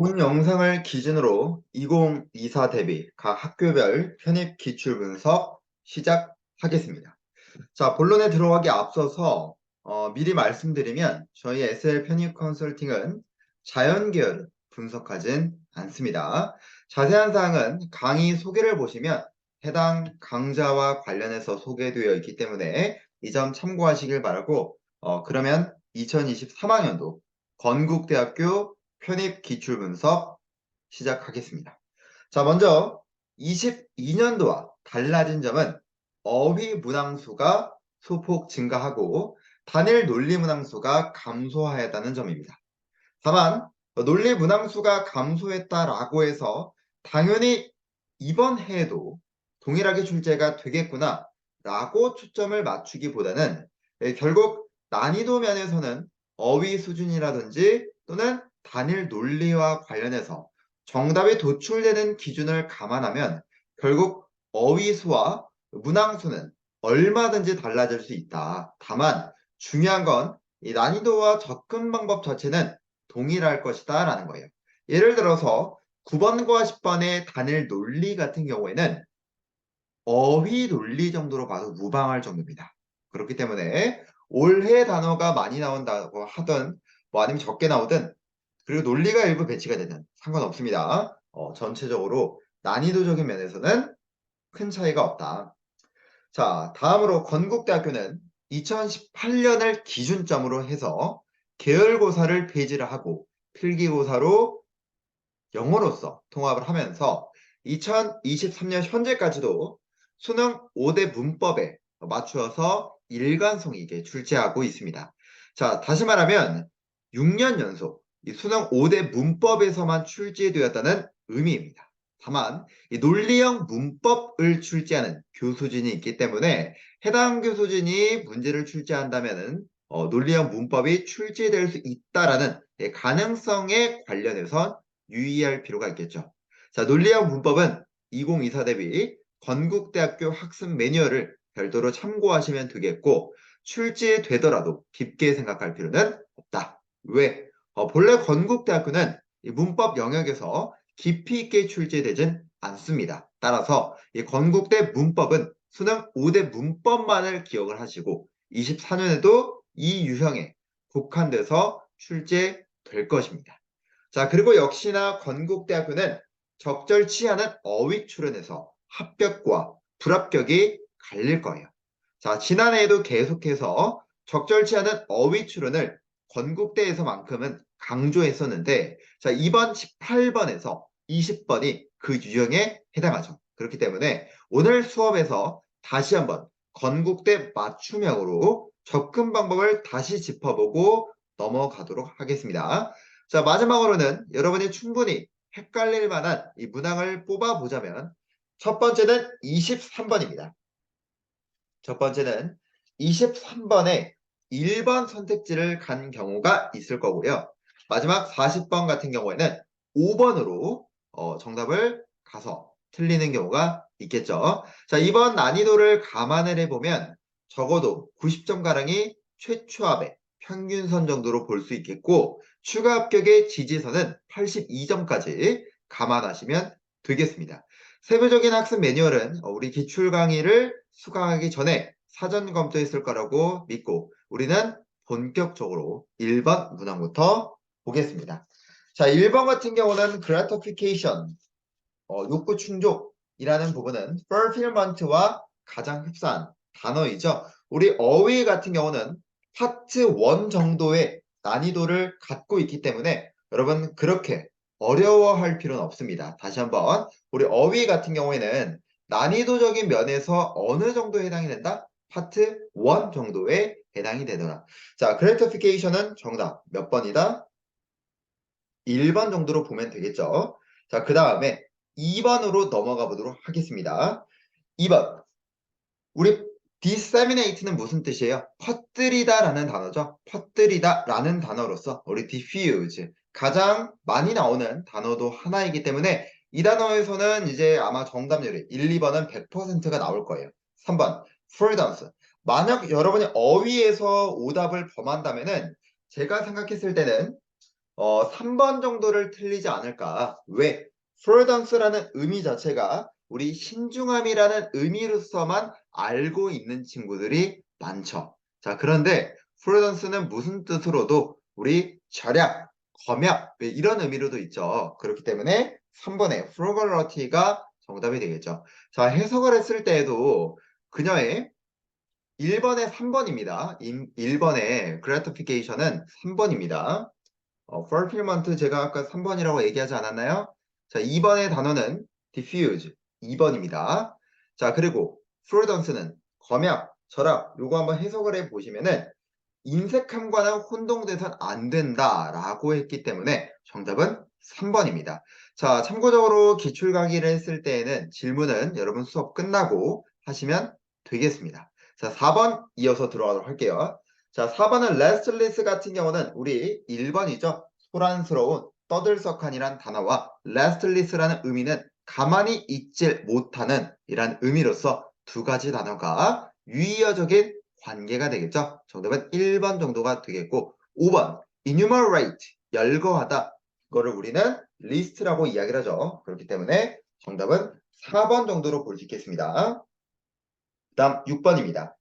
본 영상을 기준으로 2024 대비 각 학교별 편입 기출 분석 시작하겠습니다. 자, 본론에 들어가기 앞서서 미리 말씀드리면 저희 SL 편입 컨설팅은 자연 계열을 분석하진 않습니다. 자세한 사항은 강의 소개를 보시면 해당 강좌와 관련해서 소개되어 있기 때문에 이 점 참고하시길 바라고 그러면 2023학년도 건국대학교 편입 기출 분석 시작하겠습니다. 자, 먼저 22년도와 달라진 점은 어휘 문항수가 소폭 증가하고 단일 논리 문항수가 감소하였다는 점입니다. 다만 논리 문항수가 감소했다라고 해서 당연히 이번 해에도 동일하게 출제가 되겠구나 라고 초점을 맞추기보다는 결국 난이도 면에서는 어휘 수준이라든지 또는 단일 논리와 관련해서 정답이 도출되는 기준을 감안하면 결국 어휘수와 문항수는 얼마든지 달라질 수 있다. 다만 중요한 건 이 난이도와 접근 방법 자체는 동일할 것이다 라는 거예요. 예를 들어서 9번과 10번의 단일 논리 같은 경우에는 어휘 논리 정도로 봐도 무방할 정도입니다. 그렇기 때문에 올해 단어가 많이 나온다고 하든 뭐 아니면 적게 나오든 그리고 논리가 일부 배치가 되든 상관없습니다. 전체적으로 난이도적인 면에서는 큰 차이가 없다. 자, 다음으로 건국대학교는 2018년을 기준점으로 해서 계열고사를 폐지를 하고 필기고사로 영어로서 통합을 하면서 2023년 현재까지도 수능 5대 문법에 맞추어서 일관성 있게 출제하고 있습니다. 자, 다시 말하면 6년 연속 이 수능 5대 문법에서만 출제되었다는 의미입니다. 다만 이 논리형 문법을 출제하는 교수진이 있기 때문에 해당 교수진이 문제를 출제한다면은 논리형 문법이 출제될 수 있다라는 가능성에 관련해서 유의할 필요가 있겠죠. 자, 논리형 문법은 2024 대비 건국대학교 학습 매뉴얼을 별도로 참고하시면 되겠고 출제되더라도 깊게 생각할 필요는 없다. 왜? 본래 건국대학교는 이 문법 영역에서 깊이 있게 출제되진 않습니다. 따라서 이 건국대 문법은 수능 5대 문법만을 기억을 하시고 24년에도 이 유형에 국한돼서 출제될 것입니다. 자, 그리고 역시나 건국대학교는 적절치 않은 어휘 출연에서 합격과 불합격이 갈릴 거예요. 자, 지난해에도 계속해서 적절치 않은 어휘 출연을 건국대에서만큼은 강조했었는데, 자, 이번 18번에서 20번이 그 유형에 해당하죠. 그렇기 때문에 오늘 수업에서 다시 한번 건국대 맞춤형으로 접근 방법을 다시 짚어보고 넘어가도록 하겠습니다. 자, 마지막으로는 여러분이 충분히 헷갈릴 만한 이 문항을 뽑아보자면 첫 번째는 23번입니다. 첫 번째는 23번에 1번 선택지를 간 경우가 있을 거고요. 마지막 40번 같은 경우에는 5번으로 정답을 가서 틀리는 경우가 있겠죠. 자, 이번 난이도를 감안을 해보면 적어도 90점가량이 최초합의 평균선 정도로 볼 수 있겠고 추가 합격의 지지선은 82점까지 감안하시면 되겠습니다. 세부적인 학습 매뉴얼은 우리 기출 강의를 수강하기 전에 사전 검토했을 거라고 믿고 우리는 본격적으로 1번 문항부터 보겠습니다. 자, 1번 같은 경우는 gratification, 욕구 충족이라는 부분은 fulfillment와 가장 흡사한 단어이죠. 우리 어휘 같은 경우는 파트 1 정도의 난이도를 갖고 있기 때문에 여러분 그렇게 어려워할 필요는 없습니다. 다시 한번 우리 어휘 같은 경우에는 난이도적인 면에서 어느 정도에 해당이 된다? 파트 1 정도에 해당이 되더라. 자, gratification은 정답 몇 번이다? 1번 정도로 보면 되겠죠. 자, 그 다음에 2번으로 넘어가 보도록 하겠습니다. 2번. 우리 disseminate는 무슨 뜻이에요? 퍼뜨리다라는 단어죠. 퍼뜨리다라는 단어로서 우리 diffuse 가장 많이 나오는 단어도 하나이기 때문에 이 단어에서는 이제 아마 정답률이 1, 2번은 100%가 나올 거예요. 3번 freedoms. 만약 여러분이 어휘에서 오답을 범한다면은 제가 생각했을 때는 3번 정도를 틀리지 않을까. 왜? 프로던스라는 의미 자체가 우리 신중함이라는 의미로서만 알고 있는 친구들이 많죠. 자, 그런데 프로던스는 무슨 뜻으로도 우리 절약, 검약 이런 의미로도 있죠. 그렇기 때문에 3번의 frugality 가 정답이 되겠죠. 자, 해석을 했을 때에도 그녀의 1번의 3번입니다. 1번의 gratification은 3번입니다. fulfillment 제가 아까 3번이라고 얘기하지 않았나요? 자, 2번의 단어는 diffuse 2번입니다. 자, 그리고 프루던스는 검약, 절약 요거 한번 해석을 해 보시면은 인색함과는 혼동돼선 안 된다라고 했기 때문에 정답은 3번입니다. 자, 참고적으로 기출 강의를 했을 때에는 질문은 여러분 수업 끝나고 하시면 되겠습니다. 자, 4번 이어서 들어가도록 할게요. 자, 4번은 restless 같은 경우는 우리 1번이죠. 소란스러운, 떠들썩한이란 단어와 restless라는 의미는 가만히 있질 못하는 이란 의미로서 두 가지 단어가 유의어적인 관계가 되겠죠. 정답은 1번 정도가 되겠고 5번 enumerate 열거하다 이거를 우리는 list라고 이야기를 하죠. 그렇기 때문에 정답은 4번 정도로 볼 수 있겠습니다. 그 다음 6번입니다.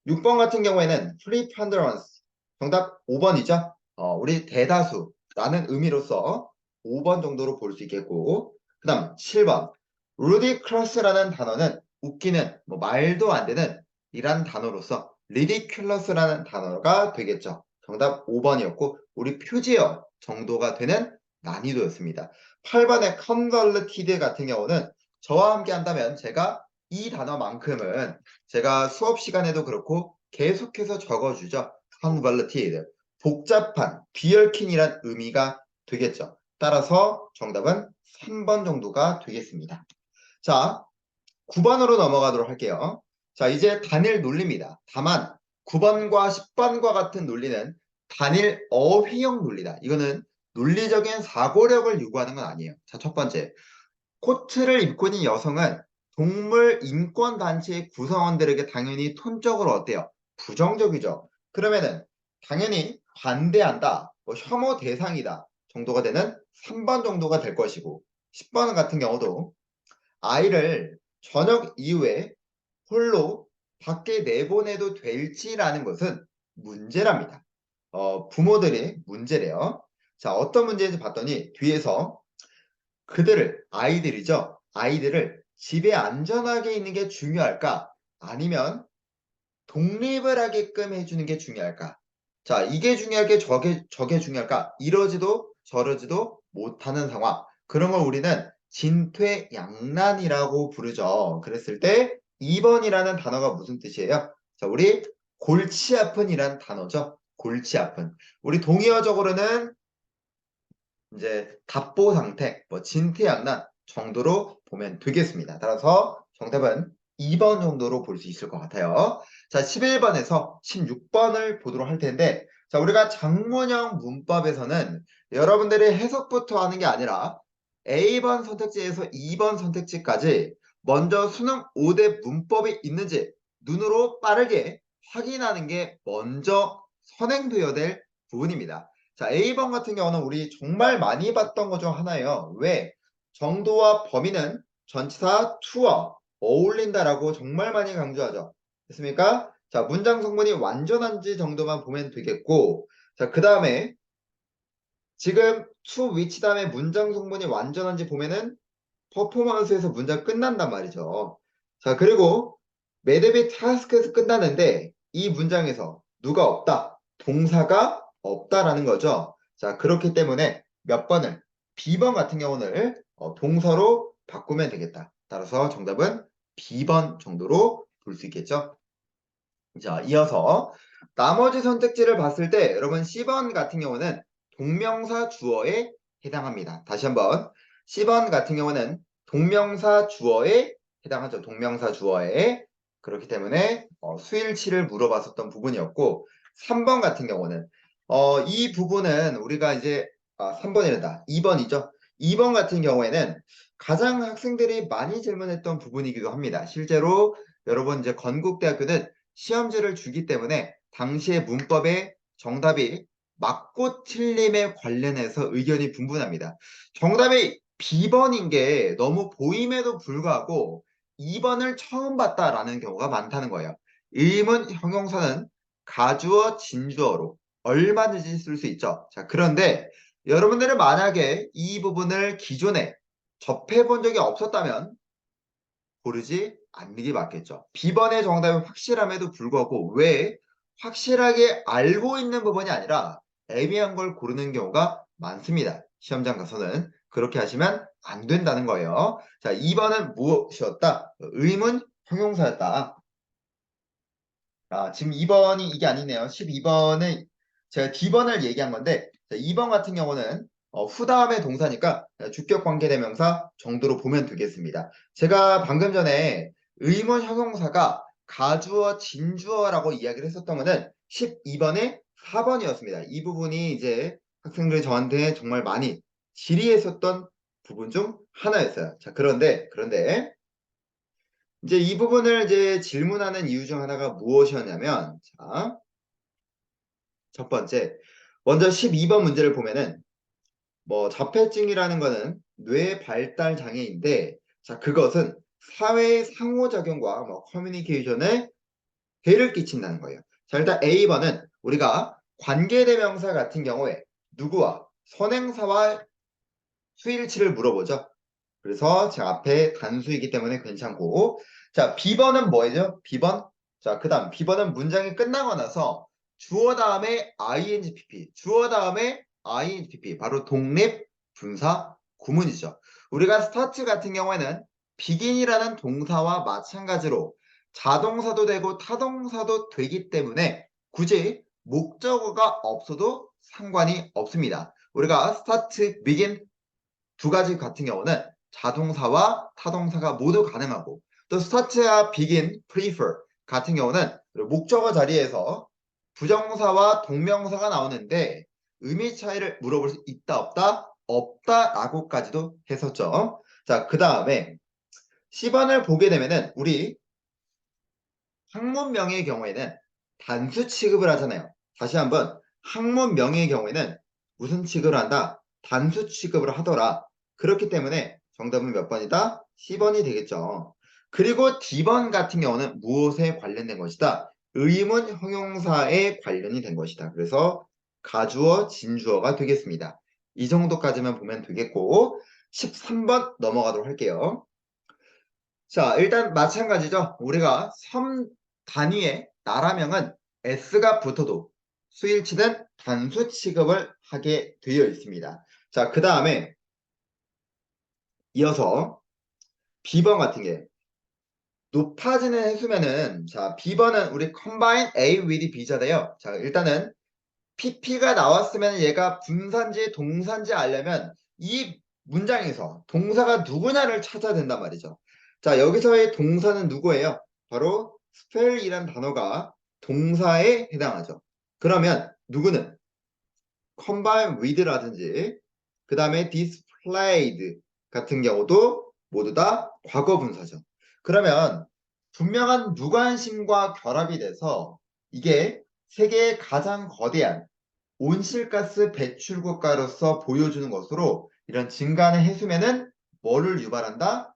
6번 같은 경우에는 preponderance 정답 5번이죠. 우리 대다수라는 의미로서 5번 정도로 볼 수 있겠고 그 다음 7번 ludicrous라는 단어는 웃기는 뭐 말도 안 되는 이란 단어로서 ridiculous라는 단어가 되겠죠. 정답 5번이었고 우리 표지어 정도가 되는 난이도였습니다. 8번의 convoluted 같은 경우는 저와 함께 한다면 제가 이 단어만큼은 제가 수업 시간에도 그렇고 계속해서 적어주죠. convoluted 복잡한, 뒤얽힌이란 의미가 되겠죠. 따라서 정답은 3번 정도가 되겠습니다. 자, 9번으로 넘어가도록 할게요. 자, 이제 단일 논리입니다. 다만 9번과 10번과 같은 논리는 단일 어휘형 논리다. 이거는 논리적인 사고력을 요구하는 건 아니에요. 자, 첫 번째. 코트를 입고 있는 여성은 동물 인권 단체의 구성원들에게 당연히 톤적으로 어때요? 부정적이죠. 그러면은 당연히 반대한다, 뭐 혐오 대상이다 정도가 되는 3번 정도가 될 것이고 10번 같은 경우도 아이를 저녁 이후에 홀로 밖에 내보내도 될지라는 것은 문제랍니다. 부모들이 문제래요. 자, 어떤 문제인지 봤더니 뒤에서 그들을, 아이들이죠. 아이들을 집에 안전하게 있는 게 중요할까? 아니면 독립을 하게끔 해주는 게 중요할까? 자, 이게 중요할게 저게 중요할까? 이러지도 저러지도 못하는 상황. 그런 걸 우리는 진퇴양난이라고 부르죠. 그랬을 때 2번이라는 단어가 무슨 뜻이에요? 자, 우리 골치 아픈이란 단어죠. 골치 아픈. 우리 동의어적으로는 이제 답보 상태, 뭐 진퇴양난 정도로 보면 되겠습니다. 따라서 정답은 2번 정도로 볼 수 있을 것 같아요. 자, 11번에서 16번을 보도록 할 텐데, 자, 우리가 장문형 문법에서는 여러분들이 해석부터 하는 게 아니라 A번 선택지에서 2번 선택지까지 먼저 수능 5대 문법이 있는지 눈으로 빠르게 확인하는 게 먼저 선행되어야 될 부분입니다. 자, A번 같은 경우는 우리 정말 많이 봤던 것 중 하나예요. 왜? 정도와 범위는 전치사 to와 어울린다라고 정말 많이 강조하죠. 됐습니까? 자, 문장 성분이 완전한지 정도만 보면 되겠고, 자, 그 다음에 지금 to which 다음에 문장 성분이 완전한지 보면은 퍼포먼스에서 문장 끝난단 말이죠. 자, 그리고 매듭이 타스크에서 끝나는데 이 문장에서 누가 없다, 동사가 없다라는 거죠. 자, 그렇기 때문에 몇 번을 B번 같은 경우는 동사로 바꾸면 되겠다. 따라서 정답은 B번 정도로 볼 수 있겠죠. 자, 이어서 나머지 선택지를 봤을 때 여러분 C번 같은 경우는 동명사 주어에 해당합니다. 다시 한번 C번 같은 경우는 동명사 주어에 해당하죠. 동명사 주어에. 그렇기 때문에 수일치를 물어봤었던 부분이었고 3번 같은 경우는 이 부분은 우리가 이제 3번이란다. 2번이죠. 2번 같은 경우에는 가장 학생들이 많이 질문했던 부분이기도 합니다. 실제로 여러분 이제 건국대학교는 시험지를 주기 때문에 당시의 문법의 정답이 맞고 틀림에 관련해서 의견이 분분합니다. 정답이 B번인 게 너무 보임에도 불구하고 2번을 처음 봤다라는 경우가 많다는 거예요. 의문 형용사는 가주어, 진주어로 얼마든지 쓸 수 있죠. 자, 그런데 여러분들은 만약에 이 부분을 기존에 접해본 적이 없었다면 고르지 않는 게 맞겠죠. B번의 정답은 확실함에도 불구하고 왜 확실하게 알고 있는 부분이 아니라 애매한 걸 고르는 경우가 많습니다. 시험장 가서는 그렇게 하시면 안 된다는 거예요. 자, 2번은 무엇이었다? 의문 형용사였다. 지금 2번이 이게 아니네요. 12번은 제가 D번을 얘기한 건데 2번 같은 경우는 후 다음에 동사니까 주격 관계대명사 정도로 보면 되겠습니다. 제가 방금 전에 의문 형용사가 가주어, 진주어라고 이야기를 했었던 거는 12번의 4번이었습니다. 이 부분이 이제 학생들이 저한테 정말 많이 질의했었던 부분 중 하나였어요. 자, 그런데 이제 이 부분을 이제 질문하는 이유 중 하나가 무엇이었냐면, 자, 첫 번째, 먼저 12번 문제를 보면은, 자폐증이라는 거는 뇌 발달 장애인데, 자, 그것은 사회의 상호작용과 커뮤니케이션에 해를 끼친다는 거예요. 자, 일단 A번은 우리가 관계대명사 같은 경우에 누구와 선행사와 수일치를 물어보죠. 그래서 제 앞에 단수이기 때문에 괜찮고, 자, B번은 뭐예요? B번? 자, 그 다음 B번은 문장이 끝나고 나서 주어 다음에 INGPP, 주어 다음에 INGPP, 바로 독립 분사 구문이죠. 우리가 스타트 같은 경우에는 begin이라는 동사와 마찬가지로 자동사도 되고 타동사도 되기 때문에 굳이 목적어가 없어도 상관이 없습니다. 우리가 start, begin 두 가지 같은 경우는 자동사와 타동사가 모두 가능하고 또 start와 begin, prefer 같은 경우는 목적어 자리에서 부정사와 동명사가 나오는데 의미 차이를 물어볼 수 있다 없다? 없다라고까지도 했었죠. 자, 그 다음에 10번을 보게 되면은 우리 학문명의 경우에는 단수 취급을 하잖아요. 다시 한번 학문명의 경우에는 무슨 취급을 한다? 단수 취급을 하더라. 그렇기 때문에 정답은 몇 번이다? C번이 되겠죠. 그리고 D번 같은 경우는 무엇에 관련된 것이다? 의문 형용사에 관련이 된 것이다. 그래서 가주어, 진주어가 되겠습니다. 이 정도까지만 보면 되겠고 13번 넘어가도록 할게요. 자, 일단 마찬가지죠. 우리가 섬 단위의 나라명은 S가 붙어도 수일치는 단수 취급을 하게 되어 있습니다. 자, 그 다음에 이어서 B번 같은 게 높아지는 해수면은 자, B번은 우리 combine A with B잖아요. 자, 일단은 PP가 나왔으면 얘가 분사인지 동사인지 알려면 이 문장에서 동사가 누구냐를 찾아야 된단 말이죠. 자, 여기서의 동사는 누구예요? 바로 spell이란 단어가 동사에 해당하죠. 그러면 누구는 combine with라든지 그 다음에 displayed 같은 경우도 모두 다 과거 분사죠. 그러면 분명한 무관심과 결합이 돼서 이게 세계의 가장 거대한 온실가스 배출국가로서 보여주는 것으로 이런 증가하는 해수면은 뭐를 유발한다?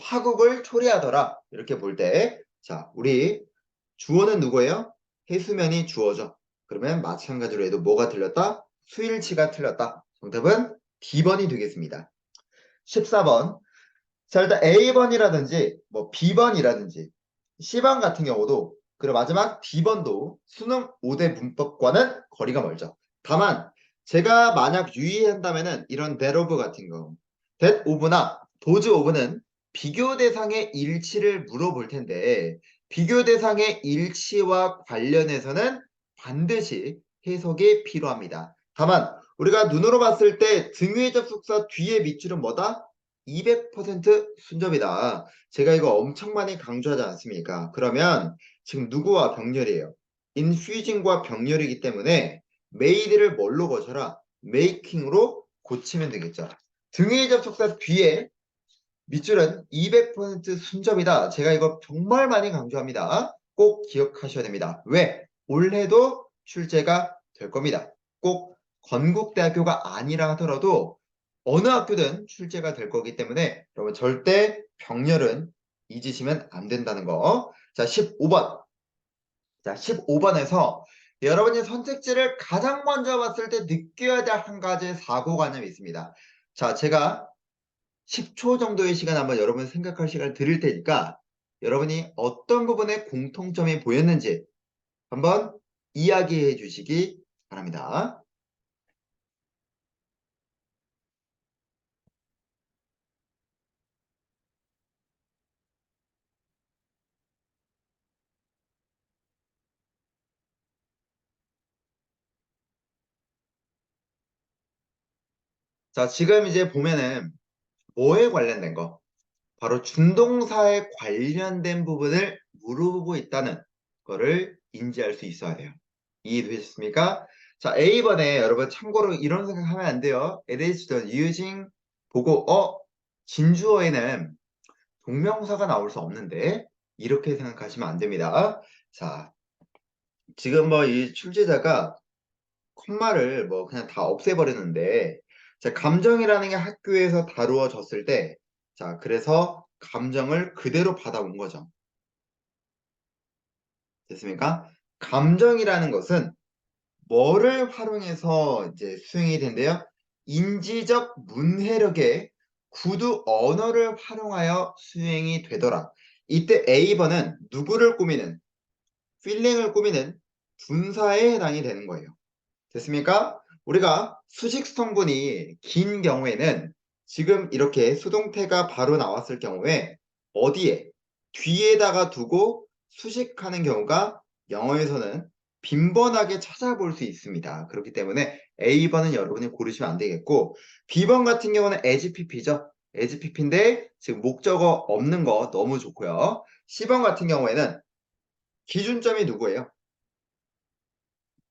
파국을 초래하더라. 이렇게 볼 때, 자, 우리 주어는 누구예요? 해수면이 주어죠. 그러면 마찬가지로 해도 뭐가 틀렸다? 수일치가 틀렸다. 정답은 D번이 되겠습니다. 14번. 자, 일단 A번이라든지 B번이라든지 C번 같은 경우도 그리고 마지막 D번도 수능 5대 문법과는 거리가 멀죠. 다만 제가 만약 유의한다면은 이런 that of 같은 거 that of나 those of는 비교 대상의 일치를 물어볼 텐데 비교 대상의 일치와 관련해서는 반드시 해석이 필요합니다. 다만 우리가 눈으로 봤을 때 등위 접속사 뒤에 밑줄은 뭐다? 200% 순접이다. 제가 이거 엄청 많이 강조하지 않습니까? 그러면 지금 누구와 병렬이에요? 인퓨징과 병렬이기 때문에 made를 뭘로 고쳐라? making으로 고치면 되겠죠. 등위 접속사 뒤에 밑줄은 200% 순접이다. 제가 이거 정말 많이 강조합니다. 꼭 기억하셔야 됩니다. 왜? 올해도 출제가 될 겁니다. 꼭 건국대학교가 아니라 하더라도 어느 학교든 출제가 될 거기 때문에 여러분 절대 병렬은 잊으시면 안 된다는 거. 자, 15번. 자, 15번에서 여러분이 선택지를 가장 먼저 봤을 때 느껴야 될 한 가지 사고관념이 있습니다. 자, 제가 10초 정도의 시간 한번 여러분 생각할 시간을 드릴 테니까 여러분이 어떤 부분에 공통점이 보였는지 한번 이야기해 주시기 바랍니다. 자, 지금 이제 보면은 뭐에 관련된 거? 바로 준동사에 관련된 부분을 물어보고 있다는 거를 인지할 수 있어야 돼요. 이해되셨습니까? 자, A번에 여러분 참고로 이런 생각하면 안 돼요. It is the using 보고 진주어에는 동명사가 나올 수 없는데 이렇게 생각하시면 안 됩니다. 자, 지금 뭐 이 출제자가 콤마를 뭐 그냥 다 없애버리는데 자, 감정이라는 게 학교에서 다루어졌을 때 자, 그래서 감정을 그대로 받아온 거죠. 됐습니까? 감정이라는 것은 뭐를 활용해서 이제 수행이 된대요? 인지적 문해력의 구두 언어를 활용하여 수행이 되더라. 이때 A번은 누구를 꾸미는, 필링을 꾸미는 분사에 해당이 되는 거예요. 됐습니까? 우리가 수식 성분이 긴 경우에는 지금 이렇게 수동태가 바로 나왔을 경우에 어디에 뒤에다가 두고 수식하는 경우가 영어에서는 빈번하게 찾아볼 수 있습니다. 그렇기 때문에 A번은 여러분이 고르시면 안 되겠고 B번 같은 경우는 as pp죠. as pp인데 지금 목적어 없는 거 너무 좋고요. C번 같은 경우에는 기준점이 누구예요?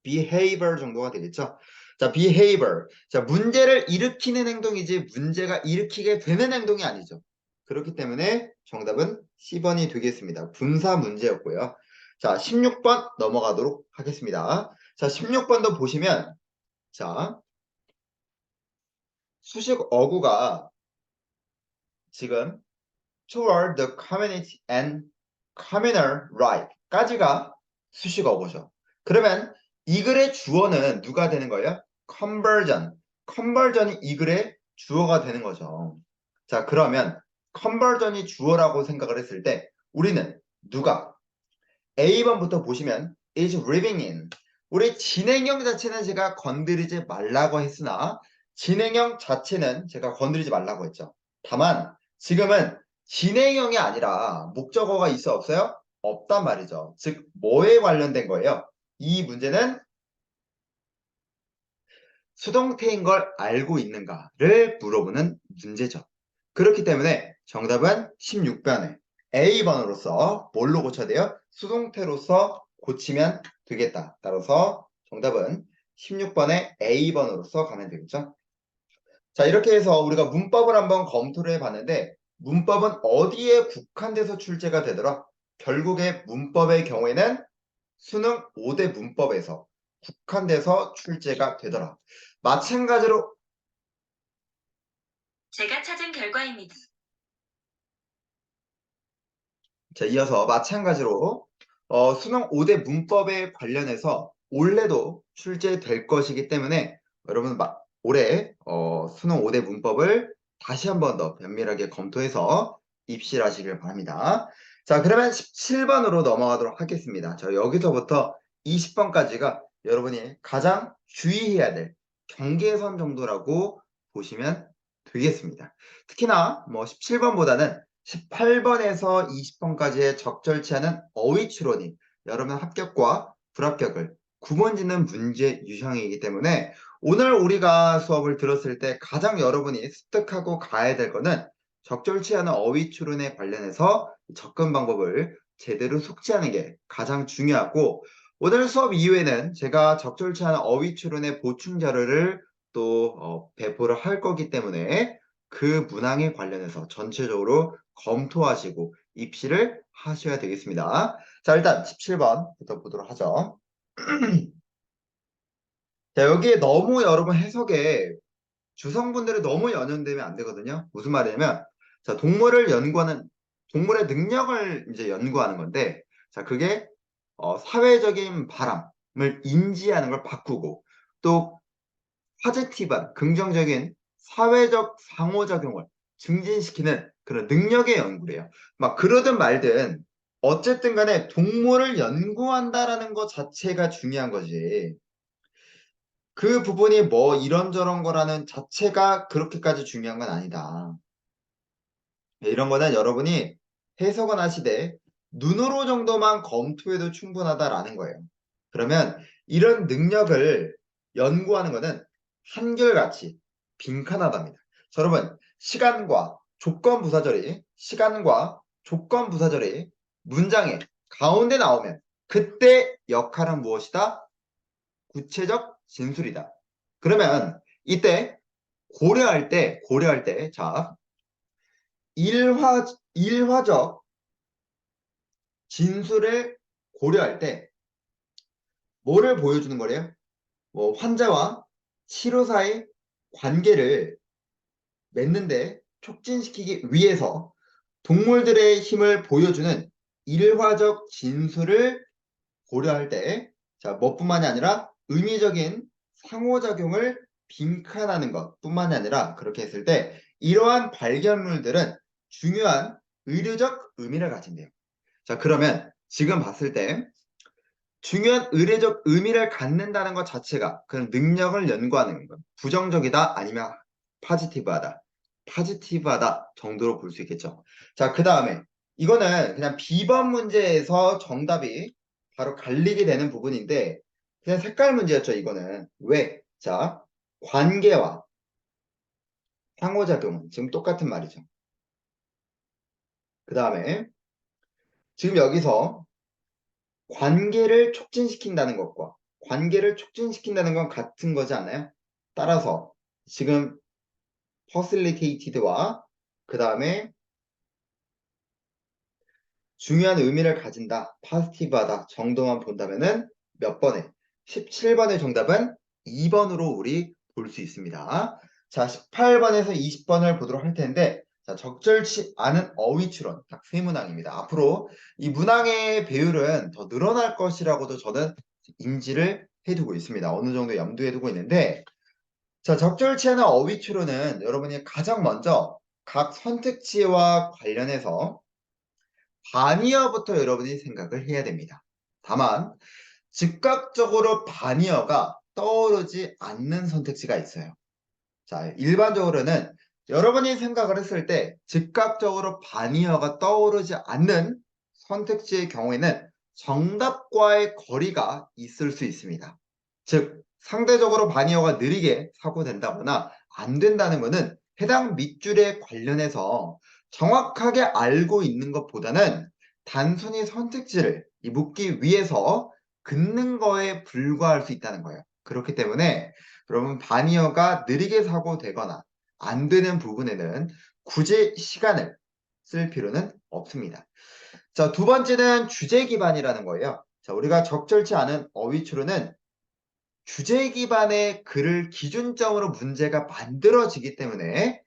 behavior 정도가 되겠죠. 자, behavior. 자, 문제를 일으키는 행동이지 문제가 일으키게 되는 행동이 아니죠. 그렇기 때문에 정답은 C번이 되겠습니다. 분사 문제였고요. 자, 16번 넘어가도록 하겠습니다. 자, 16번도 보시면 자, 수식 어구가 지금 toward the community and communal right까지가 수식 어구죠. 그러면 이 글의 주어는 누가 되는 거예요? conversion. conversion이 이 글의 주어가 되는 거죠. 자, 그러면 conversion이 주어라고 생각을 했을 때 우리는 누가 A번부터 보시면 is living in 우리 진행형 자체는 제가 건드리지 말라고 했으나 진행형 자체는 제가 건드리지 말라고 했죠. 다만 지금은 진행형이 아니라 목적어가 있어 없어요? 없단 말이죠. 즉 뭐에 관련된 거예요? 이 문제는 수동태인 걸 알고 있는가를 물어보는 문제죠. 그렇기 때문에 정답은 16번에 A번으로서 뭘로 고쳐야 돼요? 수동태로서 고치면 되겠다. 따라서 정답은 16번에 A번으로서 가면 되겠죠. 자, 이렇게 해서 우리가 문법을 한번 검토를 해봤는데 문법은 어디에 국한돼서 출제가 되더라? 결국에 문법의 경우에는 수능 5대 문법에서 국한돼서 출제가 되더라. 마찬가지로 제가 찾은 결과입니다. 자, 이어서 마찬가지로 수능 5대 문법에 관련해서 올해도 출제될 것이기 때문에 여러분 올해 수능 5대 문법을 다시 한 번 더 면밀하게 검토해서 입시를 하시길 바랍니다. 자, 그러면 17번으로 넘어가도록 하겠습니다. 저 여기서부터 20번까지가 여러분이 가장 주의해야 될 경계선 정도라고 보시면 되겠습니다. 특히나 뭐 17번보다는 18번에서 20번까지의 적절치 않은 어휘 추론이 여러분 합격과 불합격을 구분짓는 문제 유형이기 때문에 오늘 우리가 수업을 들었을 때 가장 여러분이 습득하고 가야 될 거는 적절치 않은 어휘 추론에 관련해서 접근 방법을 제대로 숙지하는 게 가장 중요하고 오늘 수업 이후에는 제가 적절치 않은 어휘 추론의 보충 자료를 또 배포를 할 거기 때문에 그 문항에 관련해서 전체적으로 검토하시고 입시를 하셔야 되겠습니다. 자, 일단 17번부터 보도록 하죠. 자, 여기에 너무 여러분 해석에 주성분들이 너무 연연되면 안 되거든요. 무슨 말이냐면, 자, 동물의 능력을 이제 연구하는 건데, 자, 그게, 사회적인 바람을 인지하는 걸 바꾸고, 또, 파지티브한, 긍정적인 사회적 상호작용을 증진시키는 그런 능력의 연구래요. 막 그러든 말든, 어쨌든 간에 동물을 연구한다라는 것 자체가 중요한 거지. 그 부분이 뭐 이런저런 거라는 자체가 그렇게까지 중요한 건 아니다. 이런 거는 여러분이 해석은 하시되 눈으로 정도만 검토해도 충분하다라는 거예요. 그러면 이런 능력을 연구하는 거는 한결같이 빈칸하답니다. 자, 여러분, 시간과 조건 부사절이 문장의 가운데 나오면 그때 역할은 무엇이다? 구체적 진술이다. 그러면 이때 고려할 때, 자, 일화적 진술을 고려할 때 뭐를 보여주는 거래요? 뭐 환자와 치료사의 관계를 맺는데 촉진시키기 위해서 동물들의 힘을 보여주는 일화적 진술을 고려할 때, 자, 뭐뿐만이 아니라 의미적인 상호작용을 빈칸하는 것뿐만이 아니라 그렇게 했을 때 이러한 발견물들은 중요한 의료적 의미를 가진대요. 자, 그러면 지금 봤을 때 중요한 의례적 의미를 갖는다는 것 자체가 그런 능력을 연구하는 것 부정적이다 아니면 파지티브하다 파지티브하다 정도로 볼 수 있겠죠. 자, 그 다음에 이거는 그냥 비번 문제에서 정답이 바로 갈리게 되는 부분인데 그냥 색깔 문제였죠. 이거는 왜? 자, 관계와 상호작용은 지금 똑같은 말이죠. 그 다음에 지금 여기서 관계를 촉진시킨다는 건 같은 거지 않나요? 따라서 지금 facilitated와 그 다음에 중요한 의미를 가진다, positive하다 정도만 본다면은 몇 번에? 17번의 정답은 2번으로 우리 볼 수 있습니다. 자, 18번에서 20번을 보도록 할 텐데 자, 적절치 않은 어휘 추론, 딱 세 문항입니다. 앞으로 이 문항의 배율은 더 늘어날 것이라고도 저는 인지를 해두고 있습니다. 어느 정도 염두에 두고 있는데 자, 적절치 않은 어휘 추론은 여러분이 가장 먼저 각 선택지와 관련해서 바니어부터 여러분이 생각을 해야 됩니다. 다만 즉각적으로 바니어가 떠오르지 않는 선택지가 있어요. 자, 일반적으로는 여러분이 생각을 했을 때 즉각적으로 바니어가 떠오르지 않는 선택지의 경우에는 정답과의 거리가 있을 수 있습니다. 즉, 상대적으로 바니어가 느리게 사고된다거나 안 된다는 것은 해당 밑줄에 관련해서 정확하게 알고 있는 것보다는 단순히 선택지를 묻기 위해서 긋는 거에 불과할 수 있다는 거예요. 그렇기 때문에 여러분 바니어가 느리게 사고되거나 안 되는 부분에는 굳이 시간을 쓸 필요는 없습니다. 자, 두 번째는 주제 기반이라는 거예요. 자, 우리가 적절치 않은 어휘 추론은 주제 기반의 글을 기준점으로 문제가 만들어지기 때문에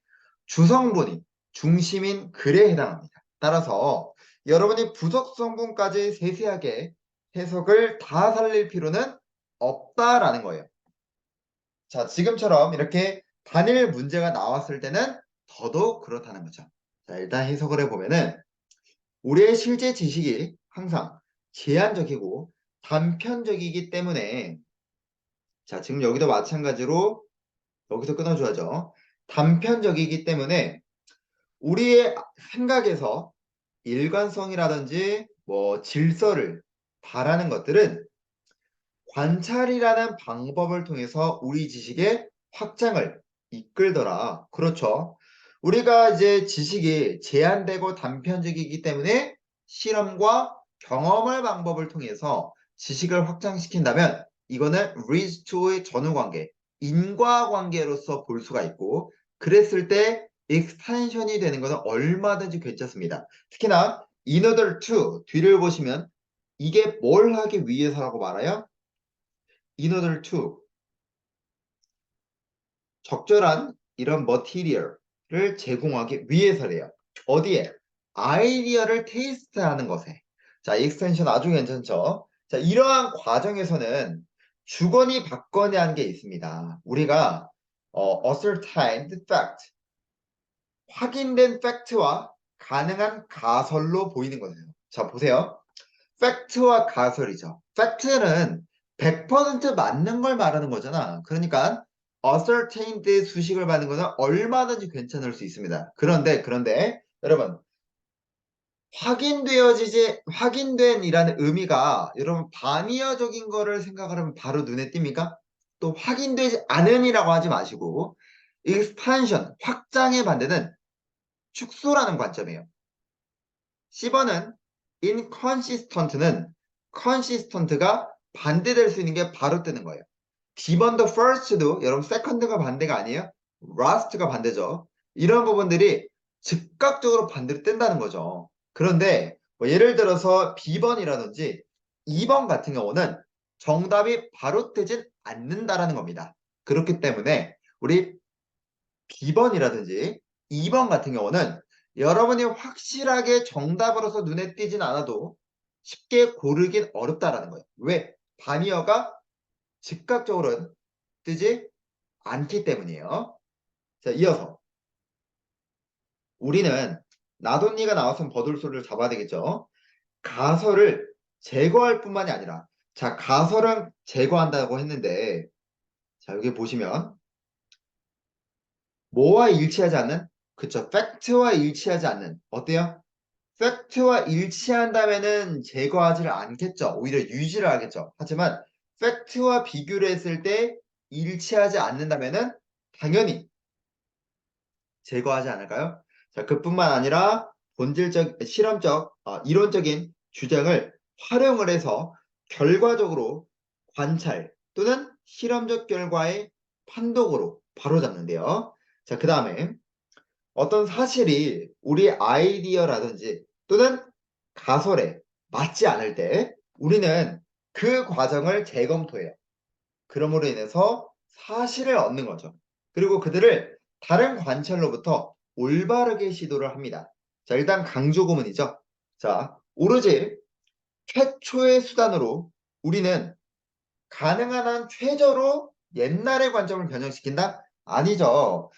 주성분이 중심인 글에 해당합니다. 따라서 여러분이 부속 성분까지 세세하게 해석을 다 살릴 필요는 없다라는 거예요. 자, 지금처럼 이렇게 단일 문제가 나왔을 때는 더더욱 그렇다는 거죠. 자, 일단 해석을 해보면은 우리의 실제 지식이 항상 제한적이고 단편적이기 때문에 자, 지금 여기도 마찬가지로 여기서 끊어줘야죠. 단편적이기 때문에 우리의 생각에서 일관성이라든지 뭐 질서를 바라는 것들은 관찰이라는 방법을 통해서 우리 지식의 확장을 이끌더라. 그렇죠. 우리가 이제 지식이 제한되고 단편적이기 때문에 실험과 경험을 방법을 통해서 지식을 확장시킨다면 이거는 leads to의 전후관계, 인과관계로서 볼 수가 있고 그랬을 때 extension이 되는 것은 얼마든지 괜찮습니다. 특히나 in order to 뒤를 보시면 이게 뭘 하기 위해서라고 말해요? in order to 적절한 이런 머티리얼을 제공하기 위해서래요. 어디에? 아이디어를 테이스트하는 것에. 자, 이 익스텐션 아주 괜찮죠? 자, 이러한 과정에서는 주거니 받거니 하는 게 있습니다. 우리가 ascertained fact, 확인된 팩트와 가능한 가설로 보이는 거예요. 자, 보세요. 팩트와 가설이죠. 팩트는 100% 맞는 걸 말하는 거잖아. 그러니까 ascertained 수식을 받는 거는 얼마든지 괜찮을 수 있습니다. 그런데 여러분, 확인된 이라는 의미가 여러분 반의어적인 거를 생각을 하면 바로 눈에 띕니까? 또 확인되지 않은이라고 하지 마시고 expansion, 확장의 반대는 축소라는 관점이에요. 10번은 inconsistent는 consistent가 반대될 수 있는 게 바로 뜨는 거예요. D번도 first도 여러분 second가 반대가 아니에요? last가 반대죠. 이런 부분들이 즉각적으로 반대로 뜬다는 거죠. 그런데 뭐 예를 들어서 B번이라든지 2번 같은 경우는 정답이 바로 뜨진 않는다라는 겁니다. 그렇기 때문에 우리 B번이라든지 2번 같은 경우는 여러분이 확실하게 정답으로서 눈에 띄진 않아도 쉽게 고르긴 어렵다라는 거예요. 왜? 반이어가 즉각적으로는 뜨지 않기 때문이에요. 자, 이어서 우리는 나돈니가 나왔으면 버들소리를 잡아야 되겠죠. 가설을 제거할 뿐만이 아니라 자, 가설은 제거한다고 했는데 자, 여기 보시면 뭐와 일치하지 않는? 그쵸. 팩트와 일치하지 않는. 어때요? 팩트와 일치한다면은 제거하지를 않겠죠. 오히려 유지를 하겠죠. 하지만 팩트와 비교를 했을 때 일치하지 않는다면은 당연히 제거하지 않을까요? 자, 그뿐만 아니라 본질적, 실험적, 이론적인 주장을 활용을 해서 결과적으로 관찰 또는 실험적 결과의 판독으로 바로잡는데요. 자, 그 다음에 어떤 사실이 우리 아이디어라든지 또는 가설에 맞지 않을 때 우리는 그 과정을 재검토해요. 그러므로 인해서 사실을 얻는 거죠. 그리고 그들을 다른 관찰로부터 올바르게 시도를 합니다. 자, 일단 강조 구문이죠. 자, 오로지 최초의 수단으로 우리는 가능한 한 최저로 옛날의 관점을 변형시킨다? 아니죠.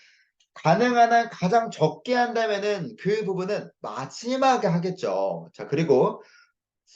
가능한 한 가장 적게 한다면은 그 부분은 마지막에 하겠죠. 자, 그리고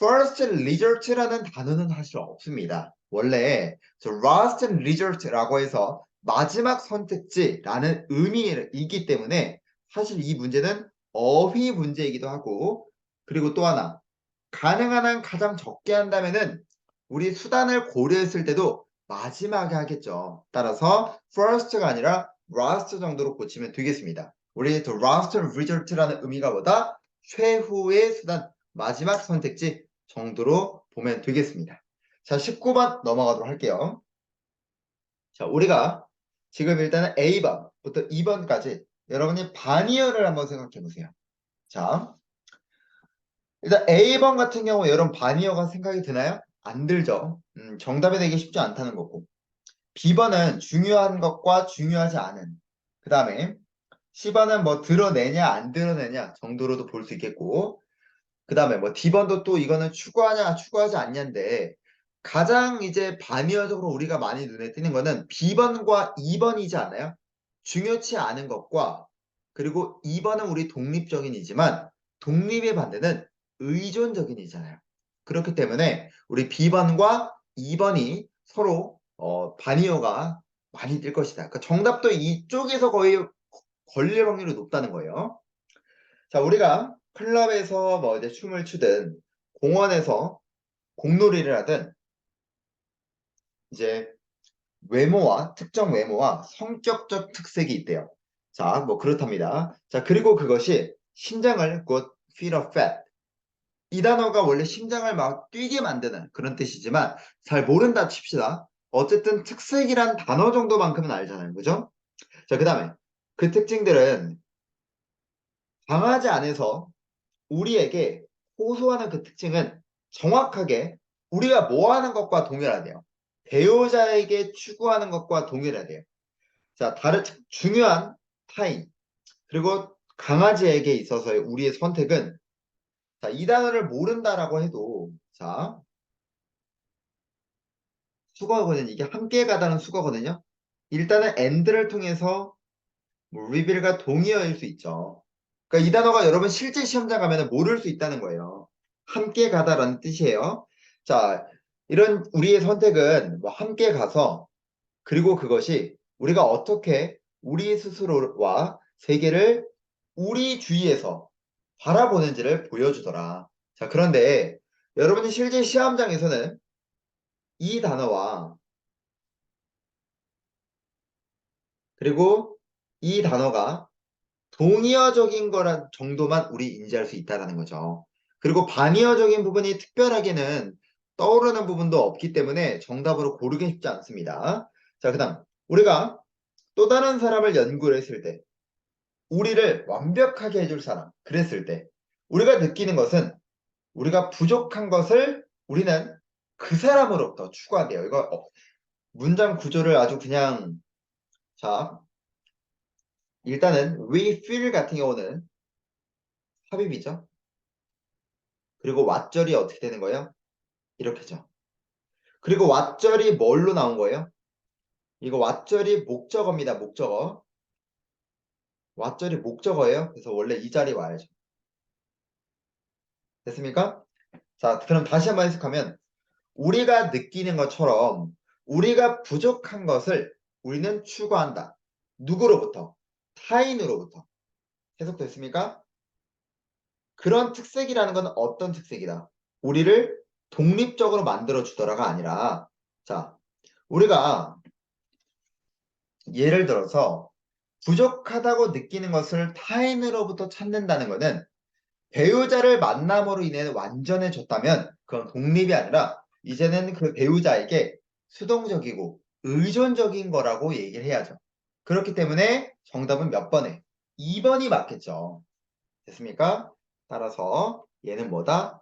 first result라는 단어는 사실 없습니다. 원래 저 last result라고 해서 마지막 선택지라는 의미이기 때문에 사실 이 문제는 어휘 문제이기도 하고 그리고 또 하나 가능한 한 가장 적게 한다면은 우리 수단을 고려했을 때도 마지막에 하겠죠. 따라서 first가 아니라 last 정도로 고치면 되겠습니다. 우리 또 last result라는 의미가 뭐다? 최후의 수단, 마지막 선택지 정도로 보면 되겠습니다. 자, 19번 넘어가도록 할게요. 자, 우리가 지금 일단은 A번부터 2번까지 여러분이 반이어를 한번 생각해 보세요. 자, 일단 A번 같은 경우 여러분 반이어가 생각이 드나요? 안 들죠. 정답이 되기 쉽지 않다는 거고. B번은 중요한 것과 중요하지 않은. 그 다음에 C번은 뭐 드러내냐 안 드러내냐 정도로도 볼 수 있겠고. 그 다음에 뭐 D번도 또 이거는 추구하냐 추구하지 않냐인데 가장 이제 반이어적으로 우리가 많이 눈에 띄는 거는 B번과 2번이지 않아요? 중요치 않은 것과 그리고 2번은 우리 독립적인이지만 독립의 반대는 의존적인이잖아요. 그렇기 때문에 우리 B번과 2번이 서로 반이어가 많이 뜰 것이다. 그러니까 정답도 이쪽에서 거의 걸릴 확률이 높다는 거예요. 자, 우리가 클럽에서 뭐 이제 춤을 추든 공원에서 공놀이를 하든 이제 외모와 특정 외모와 성격적 특색이 있대요. 자, 뭐 그렇답니다. 자, 그리고 그것이 심장을 곧 feel of fat. 이 단어가 원래 심장을 막 뛰게 만드는 그런 뜻이지만 잘 모른다 칩시다. 어쨌든 특색이란 단어 정도만큼은 알잖아요. 그죠? 자, 그 다음에 그 특징들은 강아지 안에서 우리에게 호소하는 그 특징은 정확하게 우리가 뭐 하는 것과 동일하대요. 배우자에게 추구하는 것과 동일하대요. 자, 다른 중요한 타인 그리고 강아지에게 있어서의 우리의 선택은 자, 이 단어를 모른다라고 해도 자, 수거거든요. 이게 함께 가다는 수거거든요. 일단은 and를 통해서 뭐 reveal과 동의어일 수 있죠. 그러니까 이 단어가 여러분 실제 시험장 가면 모를 수 있다는 거예요. 함께 가다라는 뜻이에요. 자, 이런 우리의 선택은 뭐 함께 가서 그리고 그것이 우리가 어떻게 우리 스스로와 세계를 우리 주위에서 바라보는지를 보여주더라. 자, 그런데 여러분이 실제 시험장에서는 이 단어와 그리고 이 단어가 동의어적인 거란 정도만 우리 인지할 수 있다는 거죠. 그리고 반의어적인 부분이 특별하게는 떠오르는 부분도 없기 때문에 정답으로 고르기 쉽지 않습니다. 자, 그 다음 우리가 또 다른 사람을 연구를 했을 때 우리를 완벽하게 해줄 사람 그랬을 때 우리가 느끼는 것은 우리가 부족한 것을 우리는 그 사람으로부터 추구한대요. 이거 문장 구조를 아주 그냥 자 일단은 we feel 같은 경우는 삽입이죠. 그리고 왓절이 어떻게 되는 거예요? 이렇게죠. 그리고 왓절이 뭘로 나온 거예요? 이거 왓절이 목적어입니다. 목적어. 왓절이 목적어예요. 그래서 원래 이 자리 와야죠. 됐습니까? 자, 그럼 다시 한번 해석하면 우리가 느끼는 것처럼 우리가 부족한 것을 우리는 추구한다. 누구로부터? 타인으로부터. 해석됐습니까? 그런 특색이라는 건 어떤 특색이다? 우리를 독립적으로 만들어 주더라가 아니라 자, 우리가 예를 들어서 부족하다고 느끼는 것을 타인으로부터 찾는다는 것은 배우자를 만남으로 인해 완전해졌다면 그건 독립이 아니라 이제는 그 배우자에게 수동적이고 의존적인 거라고 얘기를 해야죠. 그렇기 때문에 정답은 몇 번에? 2번이 맞겠죠. 됐습니까? 따라서 얘는 뭐다?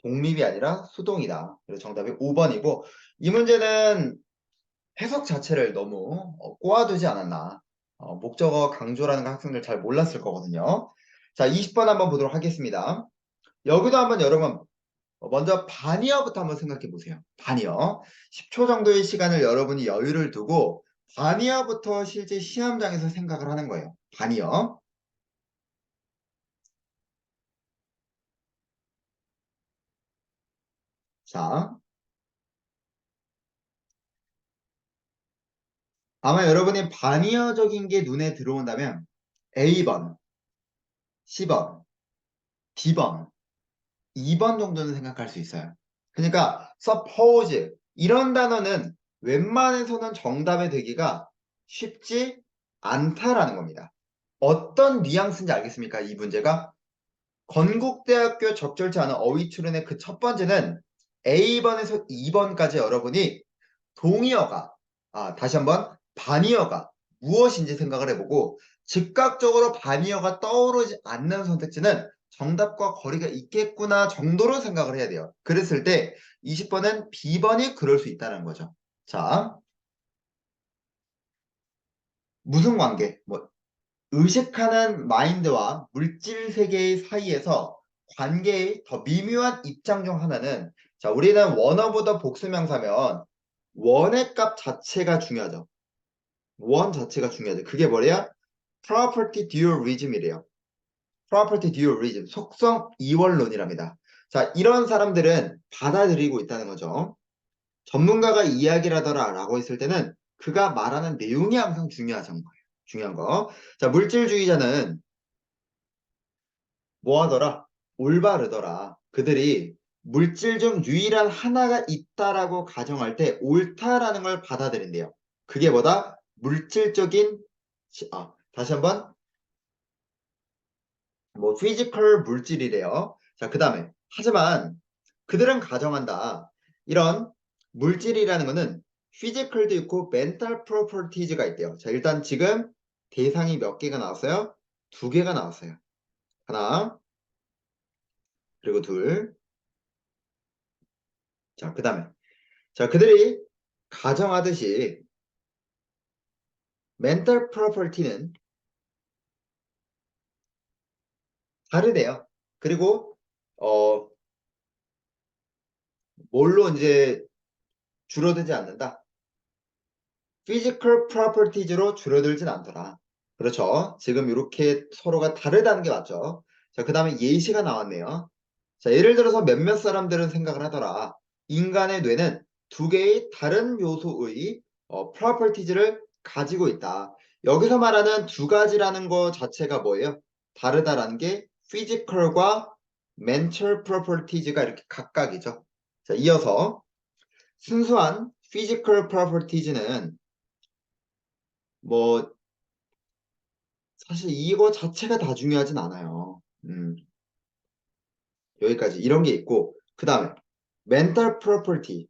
독립이 아니라 수동이다. 그래서 정답이 5번이고 이 문제는 해석 자체를 너무 꼬아두지 않았나. 목적어 강조라는 거 학생들 잘 몰랐을 거거든요. 자, 20번 한번 보도록 하겠습니다. 여기도 한번 여러분 먼저 반의어부터 한번 생각해 보세요. 반의어. 10초 정도의 시간을 여러분이 여유를 두고 반의어부터 실제 시험장에서 생각을 하는 거예요. 반의어. 자, 아마 여러분이 반의어적인 게 눈에 들어온다면 A번, C번, D번, 2번 정도는 생각할 수 있어요. 그러니까 suppose 이런 단어는 웬만해서는 정답이 되기가 쉽지 않다라는 겁니다. 어떤 뉘앙스인지 알겠습니까? 이 문제가 건국대학교 적절치 않은 어휘출연의 그 첫 번째는 A번에서 2번까지 여러분이 동의어가 다시 한번 반의어가 무엇인지 생각을 해보고 즉각적으로 반의어가 떠오르지 않는 선택지는 정답과 거리가 있겠구나 정도로 생각을 해야 돼요. 그랬을 때 20번은 B번이 그럴 수 있다는 거죠. 자, 무슨 관계? 뭐 의식하는 마인드와 물질 세계의 사이에서 관계의 더 미묘한 입장 중 하나는 자, 우리는 원어보다 복수명사면 원의 값 자체가 중요하죠. 원 자체가 중요하죠. 그게 뭐래요? property dualism이래요. property dualism, 속성 이원론이랍니다. 자, 이런 사람들은 받아들이고 있다는 거죠. 전문가가 이야기를 하더라라고 했을 때는 그가 말하는 내용이 항상 중요하죠. 중요한 거. 자, 물질주의자는 뭐 하더라? 올바르더라. 그들이 물질 중 유일한 하나가 있다라고 가정할 때 옳다라는 걸 받아들인대요. 그게 뭐다? 물질적인 다시 한번 뭐 피지컬 물질이래요. 자, 그다음에 하지만 그들은 가정한다. 이런 물질이라는 거는 피지컬도 있고 멘탈 프로퍼티즈가 있대요. 자, 일단 지금 대상이 몇 개가 나왔어요? 두 개가 나왔어요. 하나, 그리고 둘. 자, 그다음에 자, 그들이 가정하듯이 mental property는 다르대요. 그리고 뭘로 이제 줄어들지 않는다. physical properties로 줄어들진 않더라. 그렇죠. 지금 이렇게 서로가 다르다는 게 맞죠. 자, 그 다음에 예시가 나왔네요. 자, 예를 들어서 몇몇 사람들은 생각을 하더라. 인간의 뇌는 두 개의 다른 요소의 properties를 가지고 있다. 여기서 말하는 두 가지라는 거 자체가 뭐예요? 다르다라는 게 physical과 mental properties가 이렇게 각각이죠. 자, 이어서 순수한 physical properties는 뭐 사실 이거 자체가 다 중요하진 않아요. 여기까지 이런 게 있고 그 다음에 mental property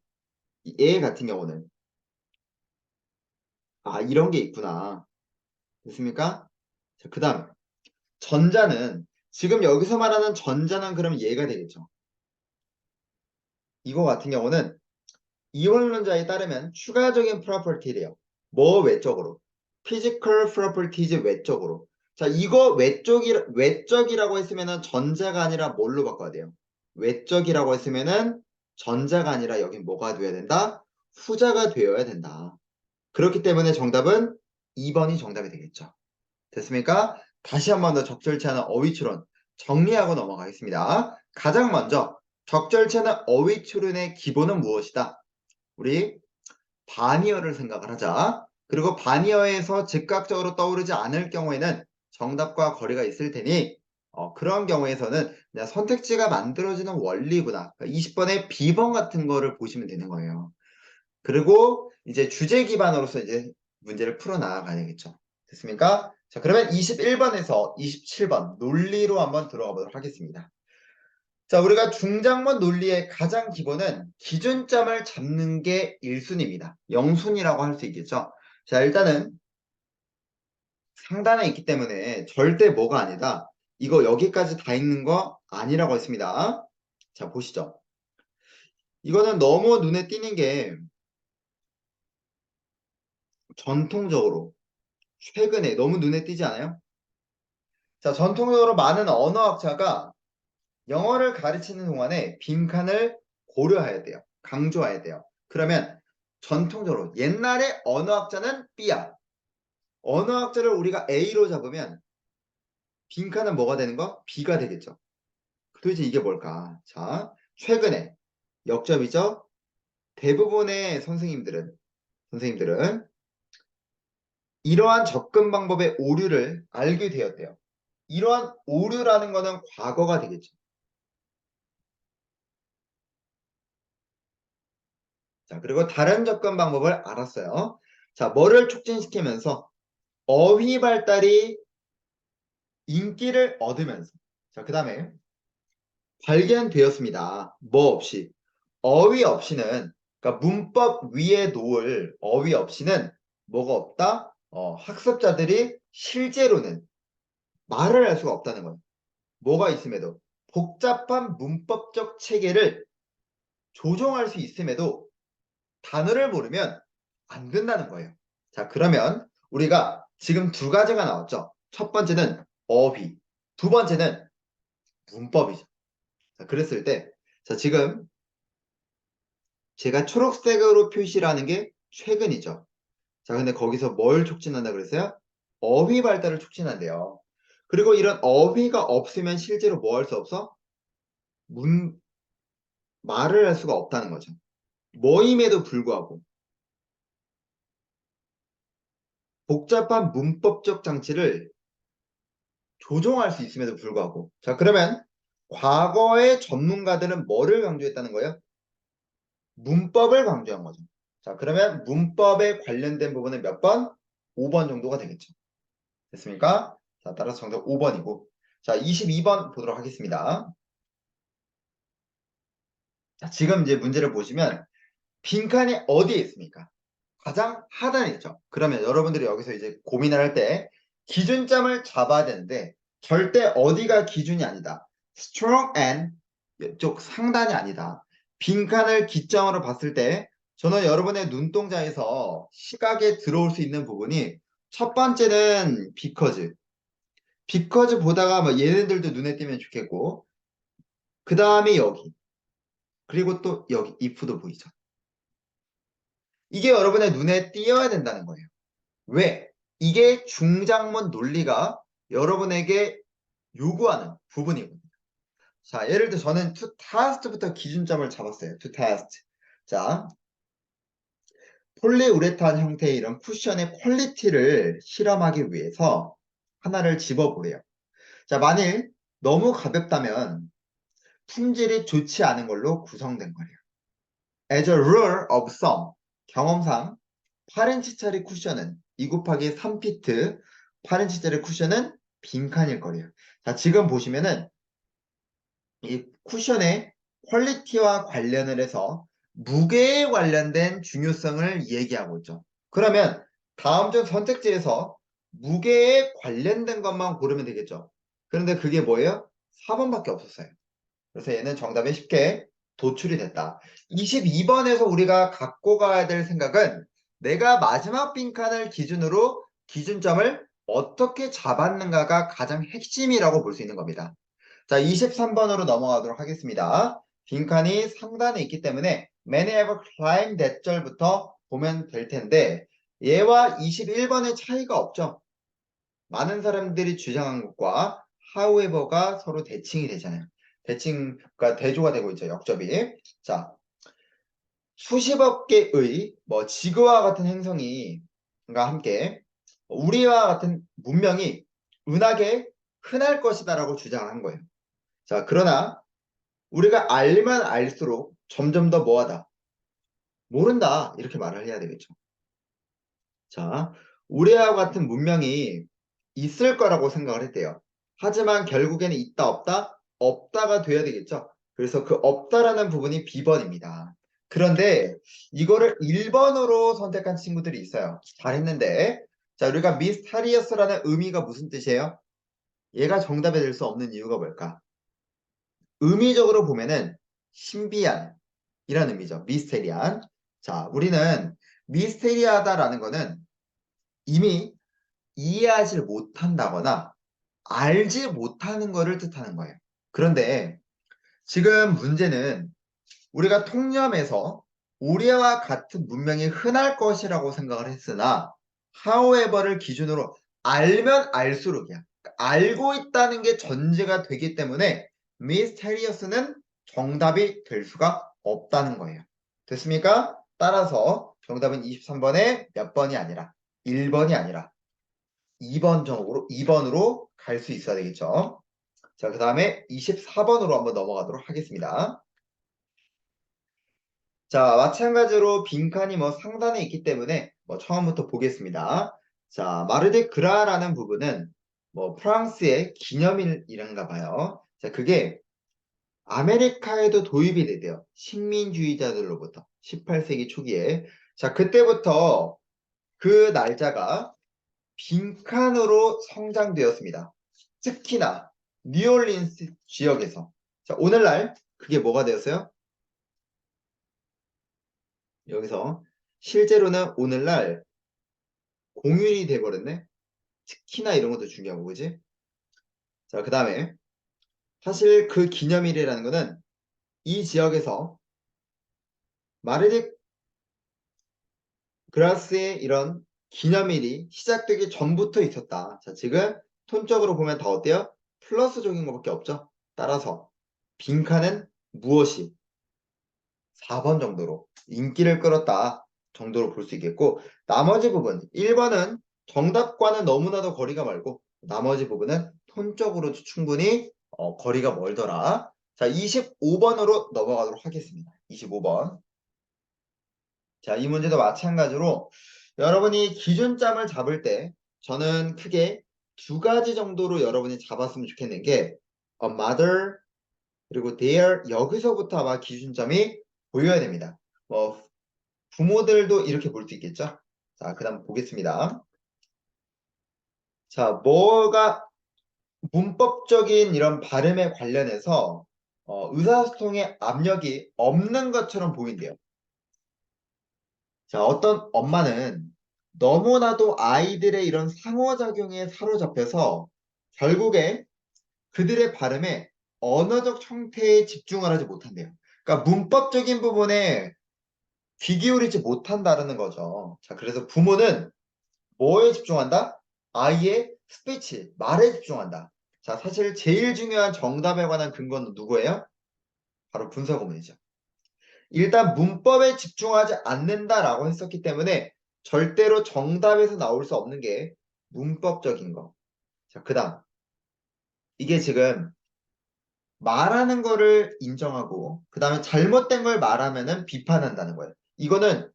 얘 같은 경우는 이런 게 있구나. 됐습니까? 자, 그 다음 전자는 지금 여기서 말하는 전자는 그럼 얘가 되겠죠. 이거 같은 경우는 이원론자에 따르면 추가적인 프로퍼티래요. 뭐 외적으로? 피지컬 프로퍼티즈 외적으로. 자, 이거 외적이라고 했으면은 전자가 아니라 뭘로 바꿔야 돼요? 외적이라고 했으면은 전자가 아니라 여긴 뭐가 되어야 된다? 후자가 되어야 된다. 그렇기 때문에 정답은 2번이 정답이 되겠죠. 됐습니까? 다시 한 번 더 적절치 않은 어휘추론 정리하고 넘어가겠습니다. 가장 먼저 적절치 않은 어휘추론의 기본은 무엇이다? 우리 바니어를 생각을 하자. 그리고 바니어에서 즉각적으로 떠오르지 않을 경우에는 정답과 거리가 있을 테니 그런 경우에서는 그냥 선택지가 만들어지는 원리구나. 20번의 B번 같은 거를 보시면 되는 거예요. 그리고 이제 주제 기반으로서 이제 문제를 풀어 나가야겠죠. 됐습니까? 자, 그러면 21번에서 27번 논리로 한번 들어가 보도록 하겠습니다. 자, 우리가 중장문 논리의 가장 기본은 기준점을 잡는 게 1순위입니다. 0순위라고 할 수 있겠죠. 자, 일단은 상단에 있기 때문에 절대 뭐가 아니다. 이거 여기까지 다 있는 거 아니라고 했습니다. 자, 보시죠. 이거는 너무 눈에 띄는 게 전통적으로 최근에 너무 눈에 띄지 않아요? 자, 전통적으로 많은 언어학자가 영어를 가르치는 동안에 빈칸을 고려해야 돼요. 강조해야 돼요. 그러면 전통적으로 옛날에 언어학자는 B야. 언어학자를 우리가 A로 잡으면 빈칸은 뭐가 되는 거? B가 되겠죠. 도대체 이게 뭘까? 자, 최근에 역접이죠. 대부분의 선생님들은 이러한 접근 방법의 오류를 알게 되었대요. 이러한 오류라는 거는 과거가 되겠죠. 자, 그리고 다른 접근 방법을 알았어요. 자, 뭐를 촉진시키면서 어휘 발달이 인기를 얻으면서 자, 그 다음에 발견되었습니다. 뭐 없이 어휘 없이는 그러니까 문법 위에 놓을 어휘 없이는 뭐가 없다? 학습자들이 실제로는 말을 할 수가 없다는 거예요. 뭐가 있음에도 복잡한 문법적 체계를 조정할 수 있음에도 단어를 모르면 안 된다는 거예요. 자, 그러면 우리가 지금 두 가지가 나왔죠. 첫 번째는 어휘, 두 번째는 문법이죠. 자, 그랬을 때, 자, 지금 제가 초록색으로 표시를 하는 게 최근이죠. 자, 근데 거기서 뭘 촉진한다 그랬어요? 어휘 발달을 촉진한대요. 그리고 이런 어휘가 없으면 실제로 뭐 할 수 없어? 말을 할 수가 없다는 거죠. 뭐임에도 불구하고 복잡한 문법적 장치를 조종할 수 있음에도 불구하고 자, 그러면 과거의 전문가들은 뭐를 강조했다는 거예요? 문법을 강조한 거죠. 자, 그러면 문법에 관련된 부분은 몇 번? 5번 정도가 되겠죠. 됐습니까? 자, 따라서 정답 5번이고 자, 22번 보도록 하겠습니다. 자, 지금 이제 문제를 보시면 빈칸이 어디에 있습니까? 가장 하단에 있죠. 그러면 여러분들이 여기서 이제 고민을 할 때 기준점을 잡아야 되는데 절대 어디가 기준이 아니다. strong and 이쪽 상단이 아니다. 빈칸을 기점으로 봤을 때 저는 여러분의 눈동자에서 시각에 들어올 수 있는 부분이 첫 번째는 because. because 보다가 뭐 얘네들도 눈에 띄면 좋겠고, 그 다음에 여기. 그리고 또 여기 if도 보이죠. 이게 여러분의 눈에 띄어야 된다는 거예요. 왜? 이게 중장문 논리가 여러분에게 요구하는 부분이거든요. 자, 예를 들어 저는 to test부터 기준점을 잡았어요. to test. 자, 폴리우레탄 형태의 이런 쿠션의 퀄리티를 실험하기 위해서 하나를 집어보래요. 자, 만일 너무 가볍다면 품질이 좋지 않은 걸로 구성된 거래요. As a rule of thumb, 경험상 8인치짜리 쿠션은 2 곱하기 3피트 8인치짜리 쿠션은 빈칸일 거래요. 자, 지금 보시면은 이 쿠션의 퀄리티와 관련을 해서 무게에 관련된 중요성을 얘기하고 있죠. 그러면 다음 중 선택지에서 무게에 관련된 것만 고르면 되겠죠. 그런데 그게 뭐예요? 4번밖에 없었어요. 그래서 얘는 정답에 쉽게 도출이 됐다. 22번에서 우리가 갖고 가야 될 생각은 내가 마지막 빈칸을 기준으로 기준점을 어떻게 잡았는가가 가장 핵심이라고 볼 수 있는 겁니다. 자, 23번으로 넘어가도록 하겠습니다. 빈칸이 상단에 있기 때문에 Many have climbed that 절부터 보면 될 텐데 얘와 21번의 차이가 없죠. 많은 사람들이 주장한 것과 however가 서로 대칭이 되잖아요. 대칭과 대조가 되고 있죠. 역접이. 자, 수십억 개의 뭐 지구와 같은 행성이 가 함께 우리와 같은 문명이 은하계에 흔할 것이다라고 주장한 거예요. 자, 그러나 우리가 알면 알수록 점점 더 뭐하다? 모른다. 이렇게 말을 해야 되겠죠. 자, 우리와 같은 문명이 있을 거라고 생각을 했대요. 하지만 결국에는 있다 없다? 없다가 돼야 되겠죠. 그래서 그 없다라는 부분이 B번입니다. 그런데 이거를 1번으로 선택한 친구들이 있어요. 잘했는데 자, 우리가 미스테리어스라는 의미가 무슨 뜻이에요? 얘가 정답이 될 수 없는 이유가 뭘까? 의미적으로 보면은 신비한 이란 의미죠. 미스테리한. 자, 우리는 미스테리하다라는 거는 이미 이해하지 못한다거나 알지 못하는 거를 뜻하는 거예요. 그런데 지금 문제는 우리가 통념에서 우리와 같은 문명이 흔할 것이라고 생각을 했으나 however를 기준으로 알면 알수록이야. 알고 있다는 게 전제가 되기 때문에 mysterious는 정답이 될 수가 없다는 거예요. 됐습니까? 따라서 정답은 23번에 몇 번이 아니라 1번이 아니라 2번으로 갈 수 있어야 되겠죠. 자, 그 다음에 24번으로 한번 넘어가도록 하겠습니다. 자, 마찬가지로 빈칸이 뭐 상단에 있기 때문에 뭐 처음부터 보겠습니다. 자, 마르디 그라라는 부분은 뭐 프랑스의 기념일이란가 봐요. 자, 그게 아메리카에도 도입이 되대요. 식민주의자들로부터 18세기 초기에. 자, 그때부터 그 날짜가 빈칸으로 성장되었습니다. 특히나 뉴올리언스 지역에서. 자, 오늘날 그게 뭐가 되었어요? 여기서 실제로는 오늘날 공휴일이 돼버렸네. 특히나 이런 것도 중요하고, 그지? 자, 그 다음에 사실 그 기념일이라는 거는 이 지역에서 마르디 그라스의 이런 기념일이 시작되기 전부터 있었다. 자, 지금 톤적으로 보면 다 어때요? 플러스적인 것밖에 없죠. 따라서 빈칸은 무엇이 4번 정도로 인기를 끌었다 정도로 볼 수 있겠고, 나머지 부분 1번은 정답과는 너무나도 거리가 멀고 나머지 부분은 톤적으로 충분히 거리가 멀더라. 자, 25번으로 넘어가도록 하겠습니다. 25번. 자, 이 문제도 마찬가지로 여러분이 기준점을 잡을 때 저는 크게 두 가지 정도로 여러분이 잡았으면 좋겠는 게 a mother 그리고 their 여기서부터 아마 기준점이 보여야 됩니다. 뭐 부모들도 이렇게 볼 수 있겠죠. 자, 그 다음 보겠습니다. 자, 뭐가 문법적인 이런 발음에 관련해서 의사소통에 압력이 없는 것처럼 보인대요. 자, 어떤 엄마는 너무나도 아이들의 이런 상호작용에 사로잡혀서 결국에 그들의 발음에 언어적 형태에 집중을 하지 못한대요. 그러니까 문법적인 부분에 귀 기울이지 못한다는 거죠. 자, 그래서 부모는 뭐에 집중한다? 아이의 스피치, 말에 집중한다. 자, 사실 제일 중요한 정답에 관한 근거는 누구예요? 바로 분사구문이죠. 일단 문법에 집중하지 않는다라고 했었기 때문에 절대로 정답에서 나올 수 없는 게 문법적인 거. 자, 그다음 이게 지금 말하는 거를 인정하고 그다음에 잘못된 걸 말하면은 비판한다는 거예요. 이거는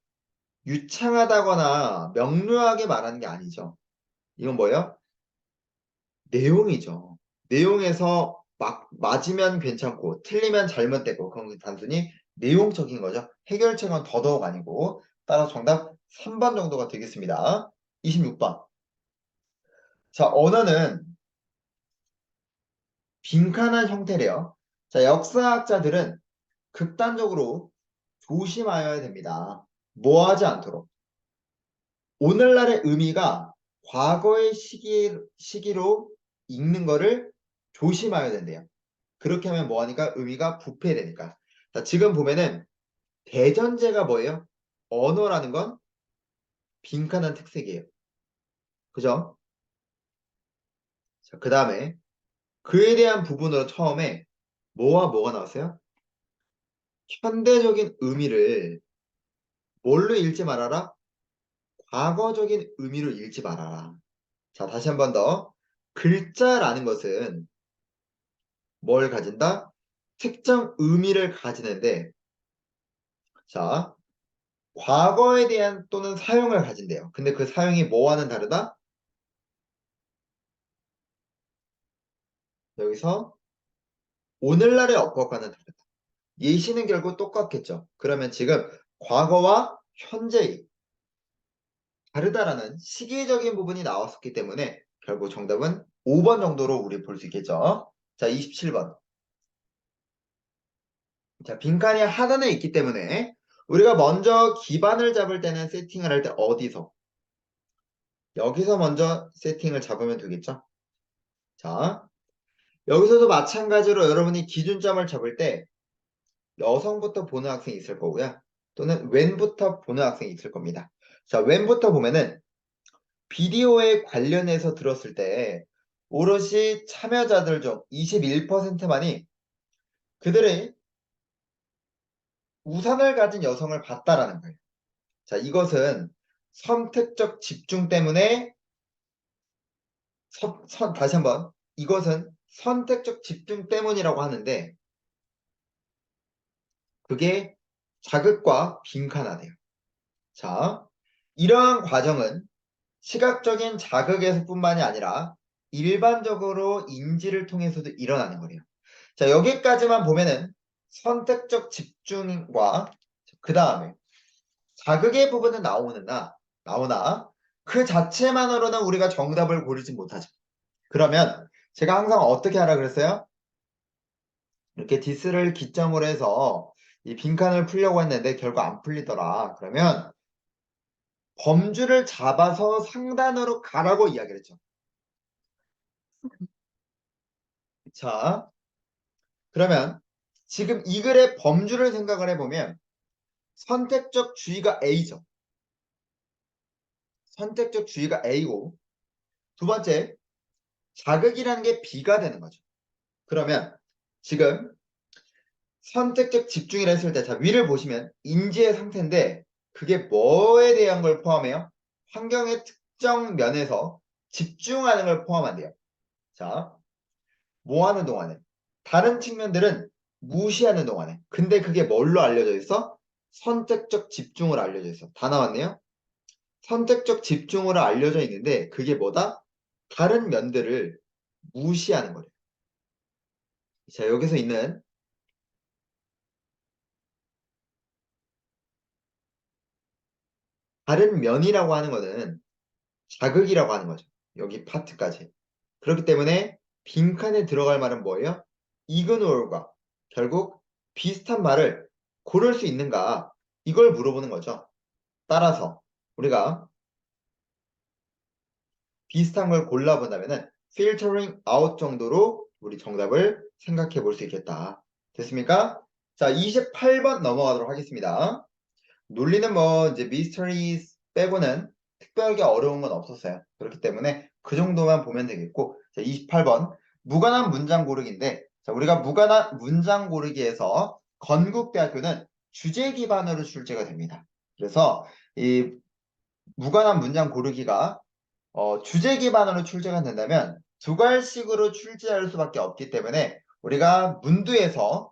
유창하다거나 명료하게 말하는 게 아니죠. 이건 뭐예요? 내용이죠. 내용에서 막 맞으면 괜찮고 틀리면 잘못되고 그건 단순히 내용적인 거죠. 해결책은 더더욱 아니고 따라서 정답 3번 정도가 되겠습니다. 26번. 자, 언어는 빈칸한 형태래요. 자, 역사학자들은 극단적으로 조심하여야 됩니다. 뭐 하지 않도록. 오늘날의 의미가 과거의 시기로 읽는 거를 조심하여야 된대요. 그렇게 하면 뭐하니까 의미가 부패되니까. 자, 지금 보면은 대전제가 뭐예요? 언어라는 건 빈칸한 특색이에요. 그죠? 자, 그 다음에 그에 대한 부분으로 처음에 뭐와 뭐가 나왔어요? 현대적인 의미를 뭘로 읽지 말아라? 과거적인 의미로 읽지 말아라. 자, 다시 한 번 더. 글자라는 것은 뭘 가진다? 특정 의미를 가지는데, 자, 과거에 대한 또는 사용을 가진대요. 근데 그 사용이 뭐와는 다르다? 여기서 오늘날의 어법과는 다르다. 예시는 결국 똑같겠죠. 그러면 지금 과거와 현재의 다르다라는 시기적인 부분이 나왔었기 때문에 결국 정답은 5번 정도로 우리 볼 수 있겠죠. 자, 27번. 자, 빈칸이 하단에 있기 때문에 우리가 먼저 기반을 잡을 때는 세팅을 할 때 어디서? 여기서 먼저 세팅을 잡으면 되겠죠. 자, 여기서도 마찬가지로 여러분이 기준점을 잡을 때 여성부터 보는 학생이 있을 거고요. 또는 웬부터 보는 학생이 있을 겁니다. 자, 웬부터 보면은 비디오에 관련해서 들었을 때 오롯이 참여자들 중 21%만이 그들의 우산을 가진 여성을 봤다라는 거예요. 자, 이것은 선택적 집중 때문에 다시 한번 이것은 선택적 집중 때문이라고 하는데 그게 자극과 빈칸화돼요. 자, 이러한 과정은 시각적인 자극에서뿐만이 아니라 일반적으로 인지를 통해서도 일어나는 거예요. 자, 여기까지만 보면은 선택적 집중과 그 다음에 자극의 부분은 나오나 그 자체만으로는 우리가 정답을 고르지 못하죠. 그러면 제가 항상 어떻게 하라 그랬어요? 이렇게 디스를 기점으로 해서 이 빈칸을 풀려고 했는데 결국 안 풀리더라. 그러면 범주를 잡아서 상단으로 가라고 이야기를 했죠. 자, 그러면 지금 이 글의 범주를 생각을 해보면 선택적 주의가 A죠. 선택적 주의가 A고 두 번째 자극이라는 게 B가 되는 거죠. 그러면 지금 선택적 집중이라 했을 때 자, 위를 보시면 인지의 상태인데 그게 뭐에 대한 걸 포함해요? 환경의 특정 면에서 집중하는 걸 포함한대요. 자, 뭐 하는 동안에? 다른 측면들은 무시하는 동안에. 근데 그게 뭘로 알려져 있어? 선택적 집중으로 알려져 있어. 다 나왔네요? 선택적 집중으로 알려져 있는데 그게 뭐다? 다른 면들을 무시하는 거래요. 자, 여기서 있는 다른 면이라고 하는 거는 자극이라고 하는 거죠. 여기 파트까지. 그렇기 때문에 빈칸에 들어갈 말은 뭐예요? 이그노얼과 결국 비슷한 말을 고를 수 있는가? 이걸 물어보는 거죠. 따라서 우리가 비슷한 걸 골라본다면은 filtering out 정도로 우리 정답을 생각해 볼 수 있겠다. 됐습니까? 자, 28번 넘어가도록 하겠습니다. 논리는 뭐 이제 mysteries 빼고는 특별하게 어려운 건 없었어요. 그렇기 때문에 그 정도만 보면 되겠고, 자, 28번 무관한 문장 고르기인데, 자, 우리가 무관한 문장 고르기에서 건국대학교는 주제 기반으로 출제가 됩니다. 그래서 이 무관한 문장 고르기가 주제 기반으로 출제가 된다면 두 갈식으로 출제할 수밖에 없기 때문에 우리가 문두에서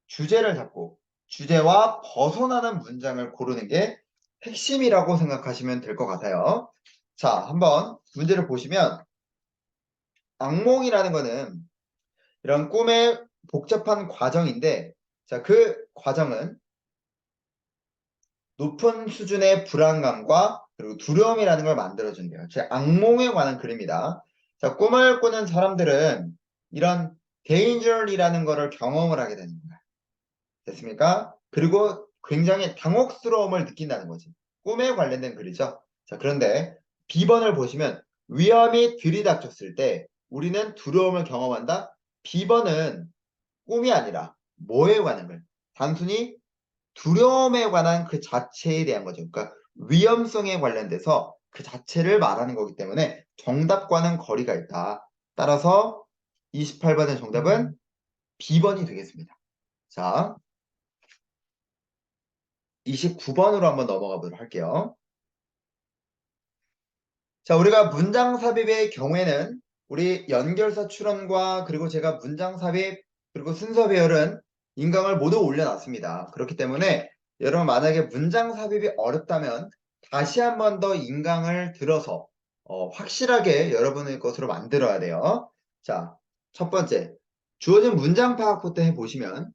주제를 잡고 주제와 벗어나는 문장을 고르는 게 핵심이라고 생각하시면 될 것 같아요. 자, 한번 문제를 보시면 악몽이라는 거는 이런 꿈의 복잡한 과정인데, 자, 그 과정은 높은 수준의 불안감과 그리고 두려움이라는 걸 만들어준대요. 즉 악몽에 관한 글입니다. 자, 꿈을 꾸는 사람들은 이런 danger이라는 거를 경험을 하게 되는 거야. 됐습니까? 그리고 굉장히 당혹스러움을 느낀다는 거지. 꿈에 관련된 글이죠. 자, 그런데 B번을 보시면 위험이 들이닥쳤을 때 우리는 두려움을 경험한다. B번은 꿈이 아니라 뭐에 관한 글? 단순히 두려움에 관한 그 자체에 대한 거죠. 그러니까 위험성에 관련돼서 그 자체를 말하는 거기 때문에 정답과는 거리가 있다. 따라서 28번의 정답은 B번이 되겠습니다. 자, 29번으로 한번 넘어가 보도록 할게요. 자, 우리가 문장 삽입의 경우에는 우리 연결사 출원과 그리고 제가 문장 삽입 그리고 순서 배열은 인강을 모두 올려놨습니다. 그렇기 때문에 여러분 만약에 문장 삽입이 어렵다면 다시 한 번 더 인강을 들어서 확실하게 여러분의 것으로 만들어야 돼요. 자, 첫 번째 주어진 문장 파악부터 해보시면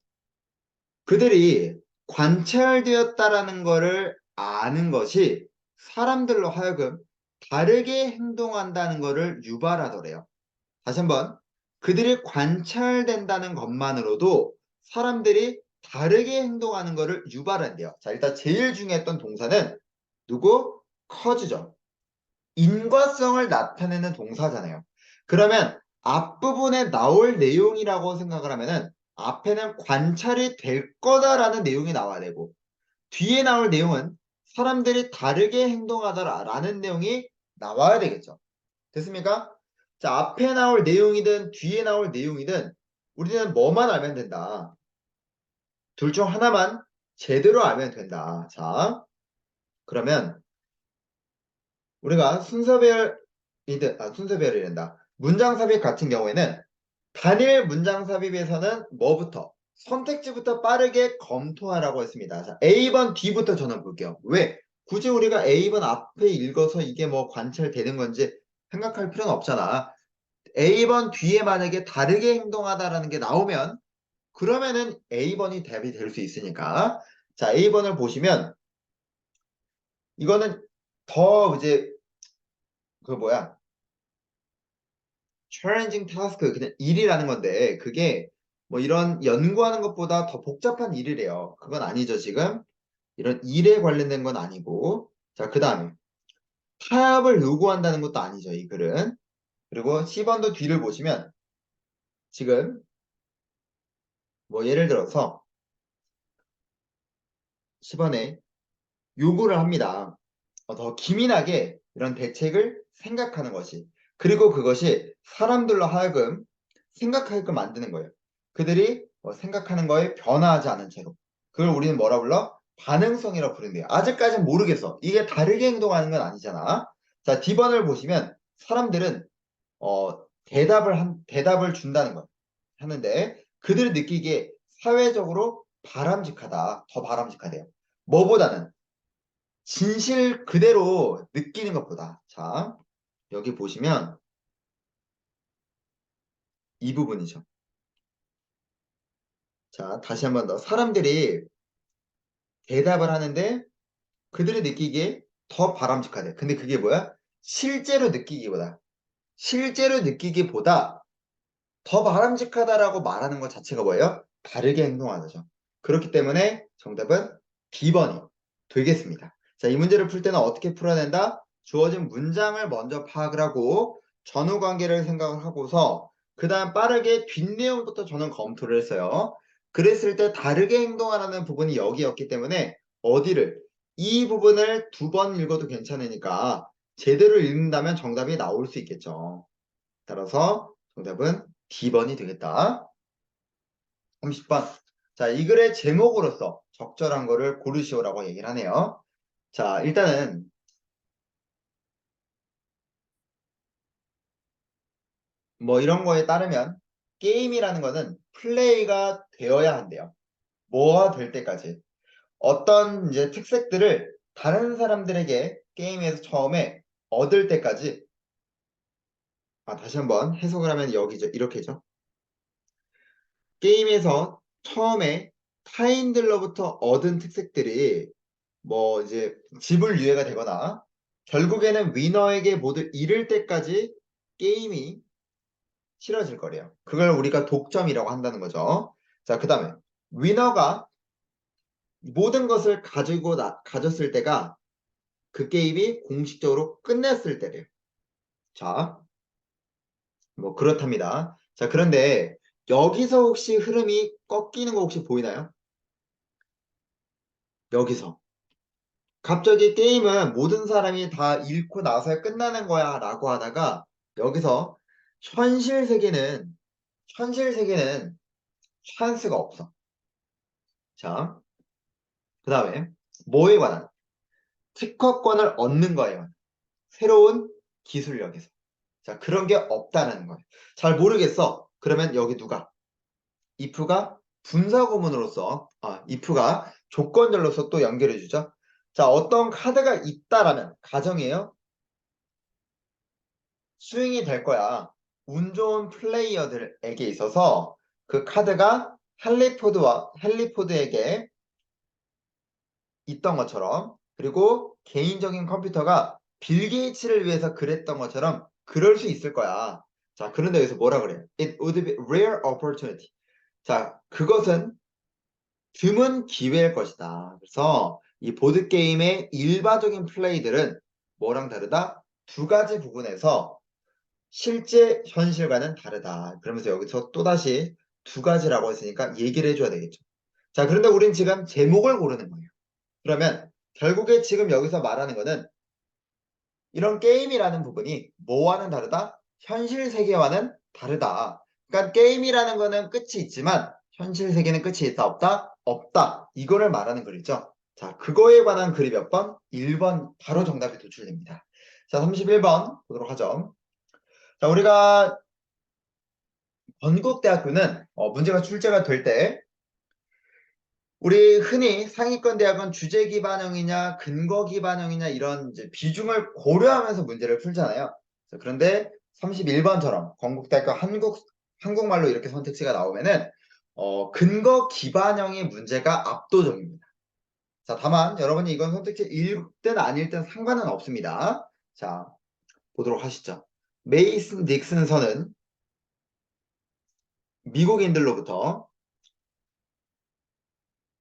그들이 관찰되었다라는 것을 아는 것이 사람들로 하여금 다르게 행동한다는 것을 유발하더래요. 다시 한번 그들이 관찰된다는 것만으로도 사람들이 다르게 행동하는 것을 유발한대요. 자, 일단 제일 중요했던 동사는 누구? 커즈죠. 인과성을 나타내는 동사잖아요. 그러면 앞부분에 나올 내용이라고 생각을 하면은 앞에는 관찰이 될 거다라는 내용이 나와야 되고 뒤에 나올 내용은 사람들이 다르게 행동하더라라는 내용이 나와야 되겠죠. 됐습니까? 자, 앞에 나올 내용이든 뒤에 나올 내용이든 우리는 뭐만 알면 된다. 둘 중 하나만 제대로 알면 된다. 자, 그러면 우리가 순서배열이란다. 문장 삽입 같은 경우에는 단일 문장 삽입에서는 뭐부터? 선택지부터 빠르게 검토하라고 했습니다. 자, A번 뒤부터 저는 볼게요. 왜? 굳이 우리가 A번 앞에 읽어서 이게 뭐 관찰되는 건지 생각할 필요는 없잖아. A번 뒤에 만약에 다르게 행동하다라는 게 나오면 그러면은 A번이 답이 될 수 있으니까. 자, A번을 보시면 이거는 더 이제 그 뭐야? challenging task 그냥 일이라는 건데 그게 뭐 이런 연구하는 것보다 더 복잡한 일이래요. 그건 아니죠, 지금. 이런 일에 관련된 건 아니고. 자, 그 다음에 타협을 요구한다는 것도 아니죠, 이 글은. 그리고 10번도 뒤를 보시면 지금 뭐 예를 들어서 10번에 요구를 합니다. 더 기민하게 이런 대책을 생각하는 것이. 그리고 그것이 사람들로 하여금 생각하게끔 만드는 거예요. 그들이 생각하는 거에 변화하지 않은 채로. 그걸 우리는 뭐라 불러? 반응성이라고 부른대요. 아직까지는 모르겠어. 이게 다르게 행동하는 건 아니잖아. 자, D번을 보시면 사람들은 대답을 준다는 거 하는데 그들이 느끼기에 사회적으로 바람직하다. 더 바람직하대요. 뭐보다는 진실 그대로 느끼는 것보다. 자, 여기 보시면 이 부분이죠. 자, 다시 한 번 더. 사람들이 대답을 하는데 그들이 느끼기에 더 바람직하대. 근데 그게 뭐야? 실제로 느끼기보다 더 바람직하다라고 말하는 것 자체가 뭐예요? 다르게 행동하죠. 그렇기 때문에 정답은 B번이 되겠습니다. 자, 이 문제를 풀 때는 어떻게 풀어야 된다? 주어진 문장을 먼저 파악을 하고 전후 관계를 생각을 하고서 그 다음 빠르게 뒷내용부터 저는 검토를 했어요. 그랬을 때 다르게 행동하라는 부분이 여기였기 때문에 어디를 이 부분을 2번 읽어도 괜찮으니까 제대로 읽는다면 정답이 나올 수 있겠죠. 따라서 정답은 D번이 되겠다. 30번. 자, 이 글의 제목으로서 적절한 거를 고르시오라고 얘기를 하네요. 자, 일단은 뭐 이런 거에 따르면 게임이라는 거는 플레이가 되어야 한대요. 뭐가 될 때까지. 어떤 이제 특색들을 다른 사람들에게 게임에서 처음에 얻을 때까지. 다시 한번 해석을 하면 여기죠. 이렇게죠. 게임에서 처음에 타인들로부터 얻은 특색들이 뭐 이제 지불유예가 되거나 결국에는 위너에게 모두 이를 때까지 게임이 치러질 거래요. 그걸 우리가 독점이라고 한다는 거죠. 자, 그 다음에 위너가 모든 것을 가졌을 때가 그 게임이 공식적으로 끝냈을 때래요. 자, 뭐 그렇답니다. 자, 그런데 여기서 혹시 흐름이 꺾이는 거 혹시 보이나요? 여기서. 갑자기 게임은 모든 사람이 다 잃고 나서야 끝나는 거야 라고 하다가 여기서 현실 세계는 찬스가 없어. 자, 그 다음에 뭐에 관한? 특허권을 얻는 거예요. 새로운 기술력에서. 자, 그런 게 없다는 거예요. 잘 모르겠어. 그러면 여기 누가? if가 분사구문으로서, if가 조건절로서 또 연결해 주죠. 자, 어떤 카드가 있다라면, 가정이에요. 스윙이 될 거야. 운 좋은 플레이어들에게 있어서 그 카드가 헨리포드에게 있던 것처럼, 그리고 개인적인 컴퓨터가 빌 게이츠를 위해서 그랬던 것처럼 그럴 수 있을 거야. 자, 그런데 여기서 뭐라 그래요? It would be rare opportunity. 자, 그것은 드문 기회일 것이다. 그래서 이 보드게임의 일반적인 플레이들은 뭐랑 다르다? 2가지 부분에서 실제 현실과는 다르다. 그러면서 여기서 또다시 2가지라고 했으니까 얘기를 해줘야 되겠죠. 자, 그런데 우린 지금 제목을 고르는 거예요. 그러면 결국에 지금 여기서 말하는 거는 이런 게임이라는 부분이 뭐와는 다르다? 현실 세계와는 다르다. 그러니까 게임이라는 거는 끝이 있지만 현실 세계는 끝이 있다 없다? 없다. 이거를 말하는 글이죠. 자, 그거에 관한 글이 몇 번? 1번 바로 정답이 도출됩니다. 자, 31번 보도록 하죠. 자, 우리가 건국대학교는 문제가 출제가 될 때 우리 흔히 상위권 대학은 주제 기반형이냐 근거 기반형이냐 이런 이제 비중을 고려하면서 문제를 풀잖아요. 그런데 31번처럼 건국대학교 한국말로 이렇게 선택지가 나오면은 근거 기반형의 문제가 압도적입니다. 자, 다만 여러분이 이건 선택지 읽든 안 읽든 상관은 없습니다. 자, 보도록 하시죠. 메이슨 닉슨 선은 미국인들로부터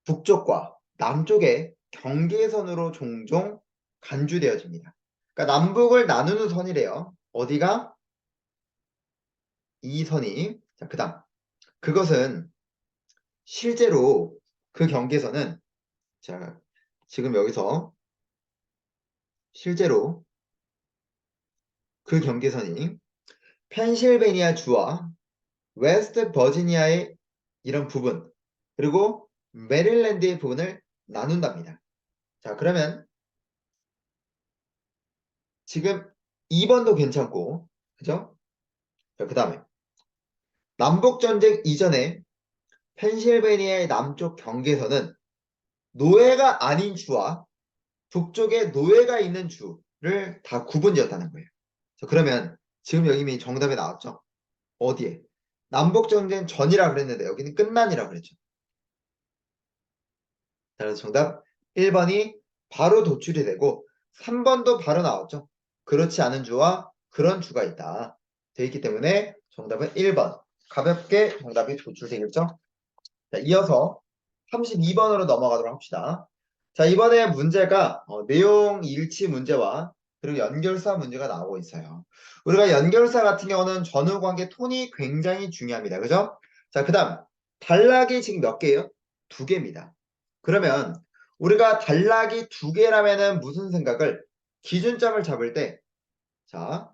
북쪽과 남쪽의 경계선으로 종종 간주되어집니다. 그러니까 남북을 나누는 선이래요. 어디가? 이 선이. 자, 그 다음. 그것은 실제로 그 경계선은 자, 지금 여기서 실제로 그 경계선이 펜실베니아 주와 웨스트 버지니아의 이런 부분 그리고 메릴랜드의 부분을 나눈답니다. 자, 그러면 지금 2번도 괜찮고 그죠? 자, 그 다음에 남북전쟁 이전에 펜실베니아의 남쪽 경계선은 노예가 아닌 주와 북쪽에 노예가 있는 주를 다 구분지었다는 거예요. 자, 그러면 지금 여기 이미 정답이 나왔죠? 어디에? 남북전쟁 전이라 그랬는데 여기는 끝난이라 그랬죠. 자, 그래서 정답 1번이 바로 도출이 되고 3번도 바로 나왔죠. 그렇지 않은 주와 그런 주가 있다. 돼 있기 때문에 정답은 1번. 가볍게 정답이 도출되겠죠? 자, 이어서 32번으로 넘어가도록 합시다. 자, 이번에 문제가 내용 일치 문제와 그리고 연결사 문제가 나오고 있어요. 우리가 연결사 같은 경우는 전후관계 톤이 굉장히 중요합니다. 그죠? 자, 그 다음 단락이 지금 몇 개예요? 두 개입니다. 그러면 우리가 단락이 두 개라면은 무슨 생각을 기준점을 잡을 때 자,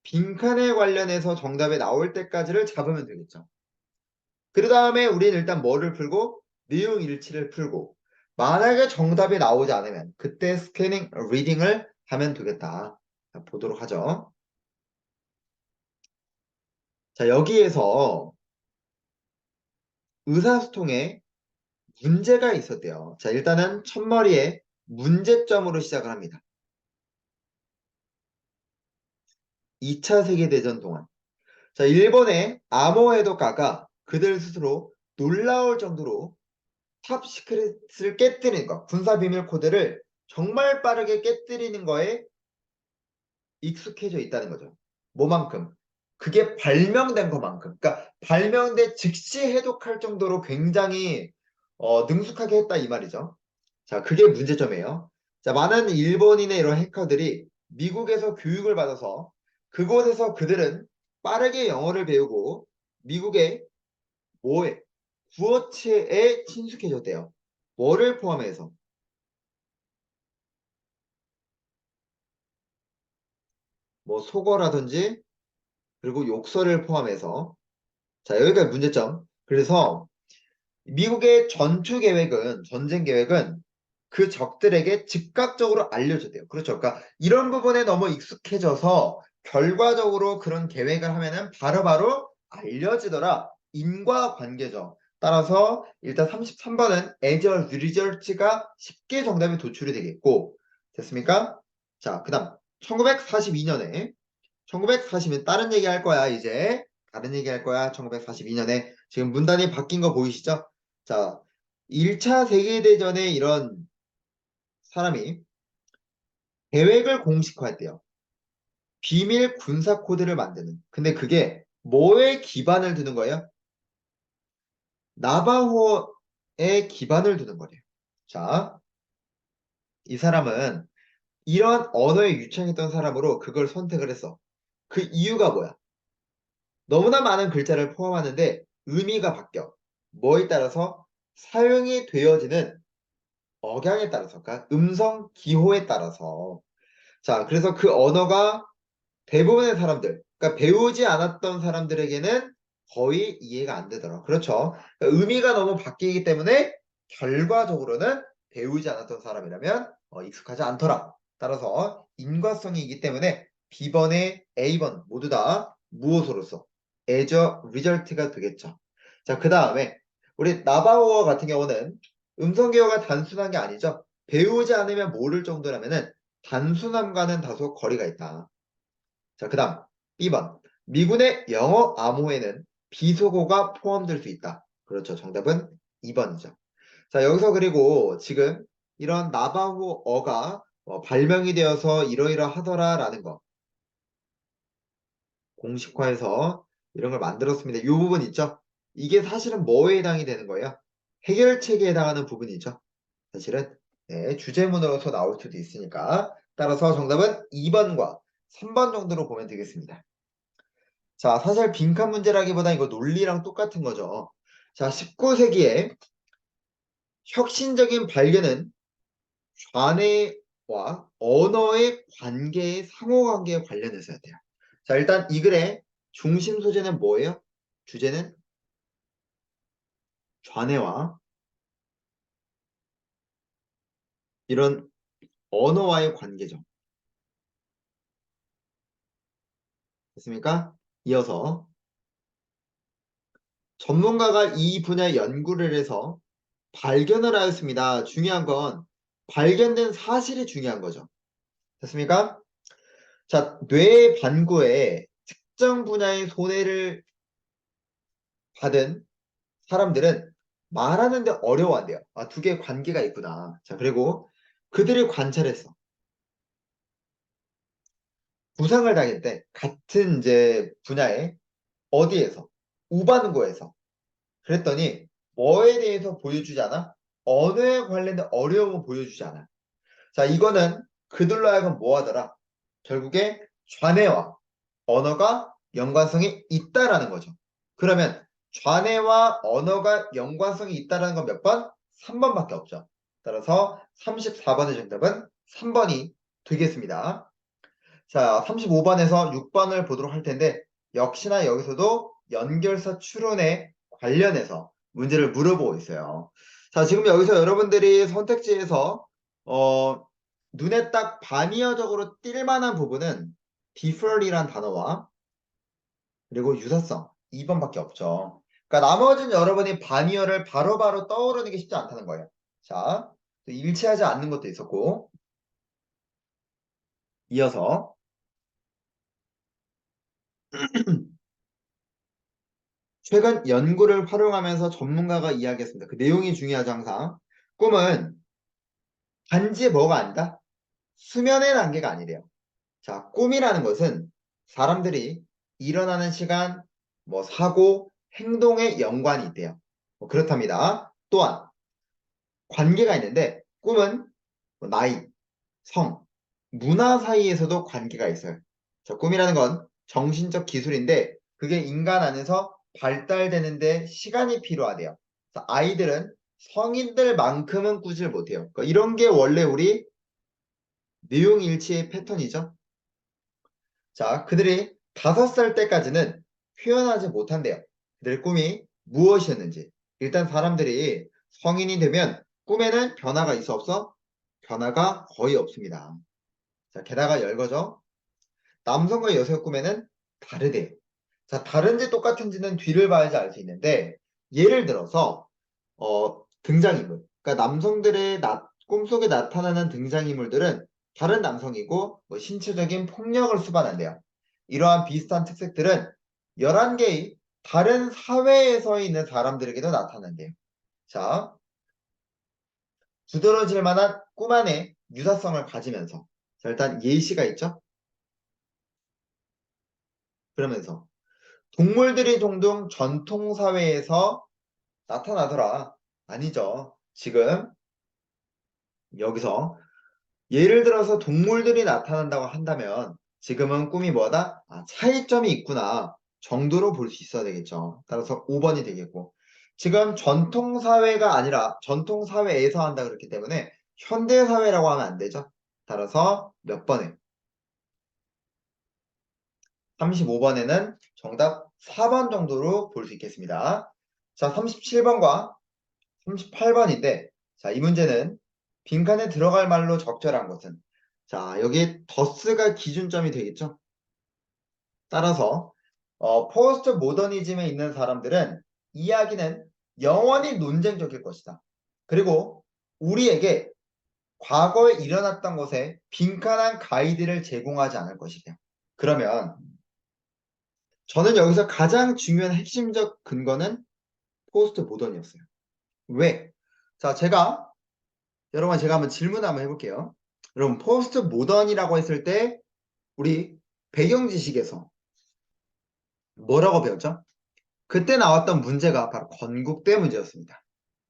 빈칸에 관련해서 정답이 나올 때까지를 잡으면 되겠죠. 그 다음에 우리는 일단 뭐를 풀고 내용 일치를 풀고 만약에 정답이 나오지 않으면 그때 스캐닝, 리딩을 하면 되겠다. 자, 보도록 하죠. 자, 여기에서 의사소통에 문제가 있었대요. 자, 일단은 첫머리에 문제점으로 시작을 합니다. 2차 세계대전 동안. 자, 일본의 암호해독가가 그들 스스로 놀라울 정도로 탑 시크릿을 깨뜨리는 것, 군사 비밀 코드를 정말 빠르게 깨뜨리는 거에 익숙해져 있다는 거죠. 뭐만큼? 그게 발명된 것만큼. 그러니까 발명돼 즉시 해독할 정도로 굉장히 능숙하게 했다 이 말이죠. 자, 그게 문제점이에요. 자, 많은 일본인의 이런 해커들이 미국에서 교육을 받아서 그곳에서 그들은 빠르게 영어를 배우고 미국의 뭐에 구어체에 친숙해졌대요. 뭐를 포함해서? 뭐 속어라든지 그리고 욕설을 포함해서 자, 여기가 문제점. 그래서 미국의 전쟁 계획은 그 적들에게 즉각적으로 알려줘야 돼요. 그렇죠. 그러니까 이런 부분에 너무 익숙해져서 결과적으로 그런 계획을 하면은 바로바로 알려지더라. 인과관계죠. 따라서 일단 33번은 as a result가 쉽게 정답이 도출이 되겠고 됐습니까? 자, 그 다음 1942년에 1940년 다른 얘기 할 거야 이제 다른 얘기 할 거야 1942년에 지금 문단이 바뀐 거 보이시죠? 자 1차 세계대전에 이런 사람이 계획을 공식화했대요. 비밀 군사 코드를 만드는 근데 그게 뭐에 기반을 두는 거예요? 나바호에 기반을 두는 거래요. 자, 이 사람은 이런 언어에 유창했던 사람으로 그걸 선택을 했어. 그 이유가 뭐야? 너무나 많은 글자를 포함하는데 의미가 바뀌어. 뭐에 따라서 사용이 되어지는 억양에 따라서, 그러니까 음성 기호에 따라서. 자, 그래서 그 언어가 대부분의 사람들, 그러니까 배우지 않았던 사람들에게는 거의 이해가 안 되더라. 그렇죠. 그러니까 의미가 너무 바뀌기 때문에 결과적으로는 배우지 않았던 사람이라면 익숙하지 않더라. 따라서 인과성이기 때문에 B번에 A번 모두 다 무엇으로서 as a result가 되겠죠. 자, 그 다음에 우리 나바오어 같은 경우는 음성기호가 단순한 게 아니죠. 배우지 않으면 모를 정도라면은 단순함과는 다소 거리가 있다. 자, 그 다음 B번 미군의 영어 암호에는 비속어가 포함될 수 있다. 그렇죠. 정답은 2번이죠. 자, 여기서 그리고 지금 이런 나바호어가 발명이 되어서 이러이러하더라라는 거 공식화해서 이런 걸 만들었습니다. 이 부분 있죠? 이게 사실은 뭐에 해당이 되는 거예요? 해결책에 해당하는 부분이죠. 사실은 네, 주제문으로서 나올 수도 있으니까 따라서 정답은 2번과 3번 정도로 보면 되겠습니다. 자, 사실 빈칸 문제라기보다 이거 논리랑 똑같은 거죠. 자, 19세기에 혁신적인 발견은 좌뇌와 언어의 관계의 상호관계에 관련해서야 돼요. 자, 일단 이 글의 중심 소재는 뭐예요? 주제는 좌뇌와 이런 언어와의 관계죠. 됐습니까? 이어서 전문가가 이 분야의 연구를 해서 발견을 하였습니다. 중요한 건 발견된 사실이 중요한 거죠. 됐습니까? 자, 뇌 반구에 특정 분야의 손해를 받은 사람들은 말하는데 어려워한대요. 아, 두 개의 관계가 있구나. 자, 그리고 그들이 관찰했어. 부상을 당할 때 같은 이제 분야에 어디에서 우반고에서 그랬더니 뭐에 대해서 보여주지 않아? 언어에 관련된 어려움을 보여주지 않아. 자, 이거는 그들로 하여금 뭐 하더라? 결국에 좌뇌와 언어가 연관성이 있다라는 거죠. 그러면 좌뇌와 언어가 연관성이 있다라는 건 몇 번? 3번밖에 없죠. 따라서 34번의 정답은 3번이 되겠습니다. 자, 35번에서 6번을 보도록 할 텐데 역시나 여기서도 연결사 추론에 관련해서 문제를 물어보고 있어요. 자, 지금 여기서 여러분들이 선택지에서 눈에 딱 반의어적으로 띌 만한 부분은 defer이란 단어와 그리고 유사성 2번밖에 없죠. 그러니까 나머지는 여러분이 반의어를 바로바로 떠오르는 게 쉽지 않다는 거예요. 자, 일치하지 않는 것도 있었고 이어서 최근 연구를 활용하면서 전문가가 이야기했습니다. 그 내용이 중요하죠, 항상. 꿈은 단지 뭐가 아니다? 수면의 단계가 아니래요. 자, 꿈이라는 것은 사람들이 일어나는 시간, 뭐 사고, 행동에 연관이 있대요. 뭐 그렇답니다. 또한 관계가 있는데 꿈은 뭐 나이, 성, 문화 사이에서도 관계가 있어요. 자, 꿈이라는 건 정신적 기술인데 그게 인간 안에서 발달되는데 시간이 필요하대요. 자, 아이들은 성인들만큼은 꾸질 못해요. 그러니까 이런 게 원래 우리 내용일치의 패턴이죠. 자, 그들이 5살 때까지는 표현하지 못한대요. 그들의 꿈이 무엇이었는지. 일단 사람들이 성인이 되면 꿈에는 변화가 있어 없어? 변화가 거의 없습니다. 자, 게다가 열거죠. 남성과 여성의 꿈에는 다르대요. 자, 다른지 똑같은지는 뒤를 봐야지 알 수 있는데 예를 들어서 등장인물. 그러니까 남성들의 꿈속에 나타나는 등장인물들은 다른 남성이고 뭐 신체적인 폭력을 수반한대요. 이러한 비슷한 특색들은 11개의 다른 사회에서 있는 사람들에게도 나타난대요. 자, 두드러질 만한 꿈 안에 유사성을 가지면서 자, 일단 예시가 있죠. 그러면서 동물들이 종종 전통사회에서 나타나더라. 아니죠. 지금 여기서 예를 들어서 동물들이 나타난다고 한다면 지금은 꿈이 뭐다? 아, 차이점이 있구나 정도로 볼 수 있어야 되겠죠. 따라서 5번이 되겠고 지금 전통사회가 아니라 전통사회에서 한다 그렇기 때문에 현대사회라고 하면 안 되죠. 따라서 몇 번에 35번에는 정답 4번 정도로 볼 수 있겠습니다. 자, 37번과 38번인데 자, 이 문제는 빈칸에 들어갈 말로 적절한 것은 자, 여기 더스가 기준점이 되겠죠. 따라서 포스트 모더니즘에 있는 사람들은 이야기는 영원히 논쟁적일 것이다. 그리고 우리에게 과거에 일어났던 것에 빈칸한 가이드를 제공하지 않을 것이다. 그러면 저는 여기서 가장 중요한 핵심적 근거는 포스트 모던이었어요. 왜? 자, 여러분 제가 한번 질문 한번 해볼게요. 여러분 포스트 모던이라고 했을 때 우리 배경 지식에서 뭐라고 배웠죠? 그때 나왔던 문제가 바로 건국대 문제였습니다.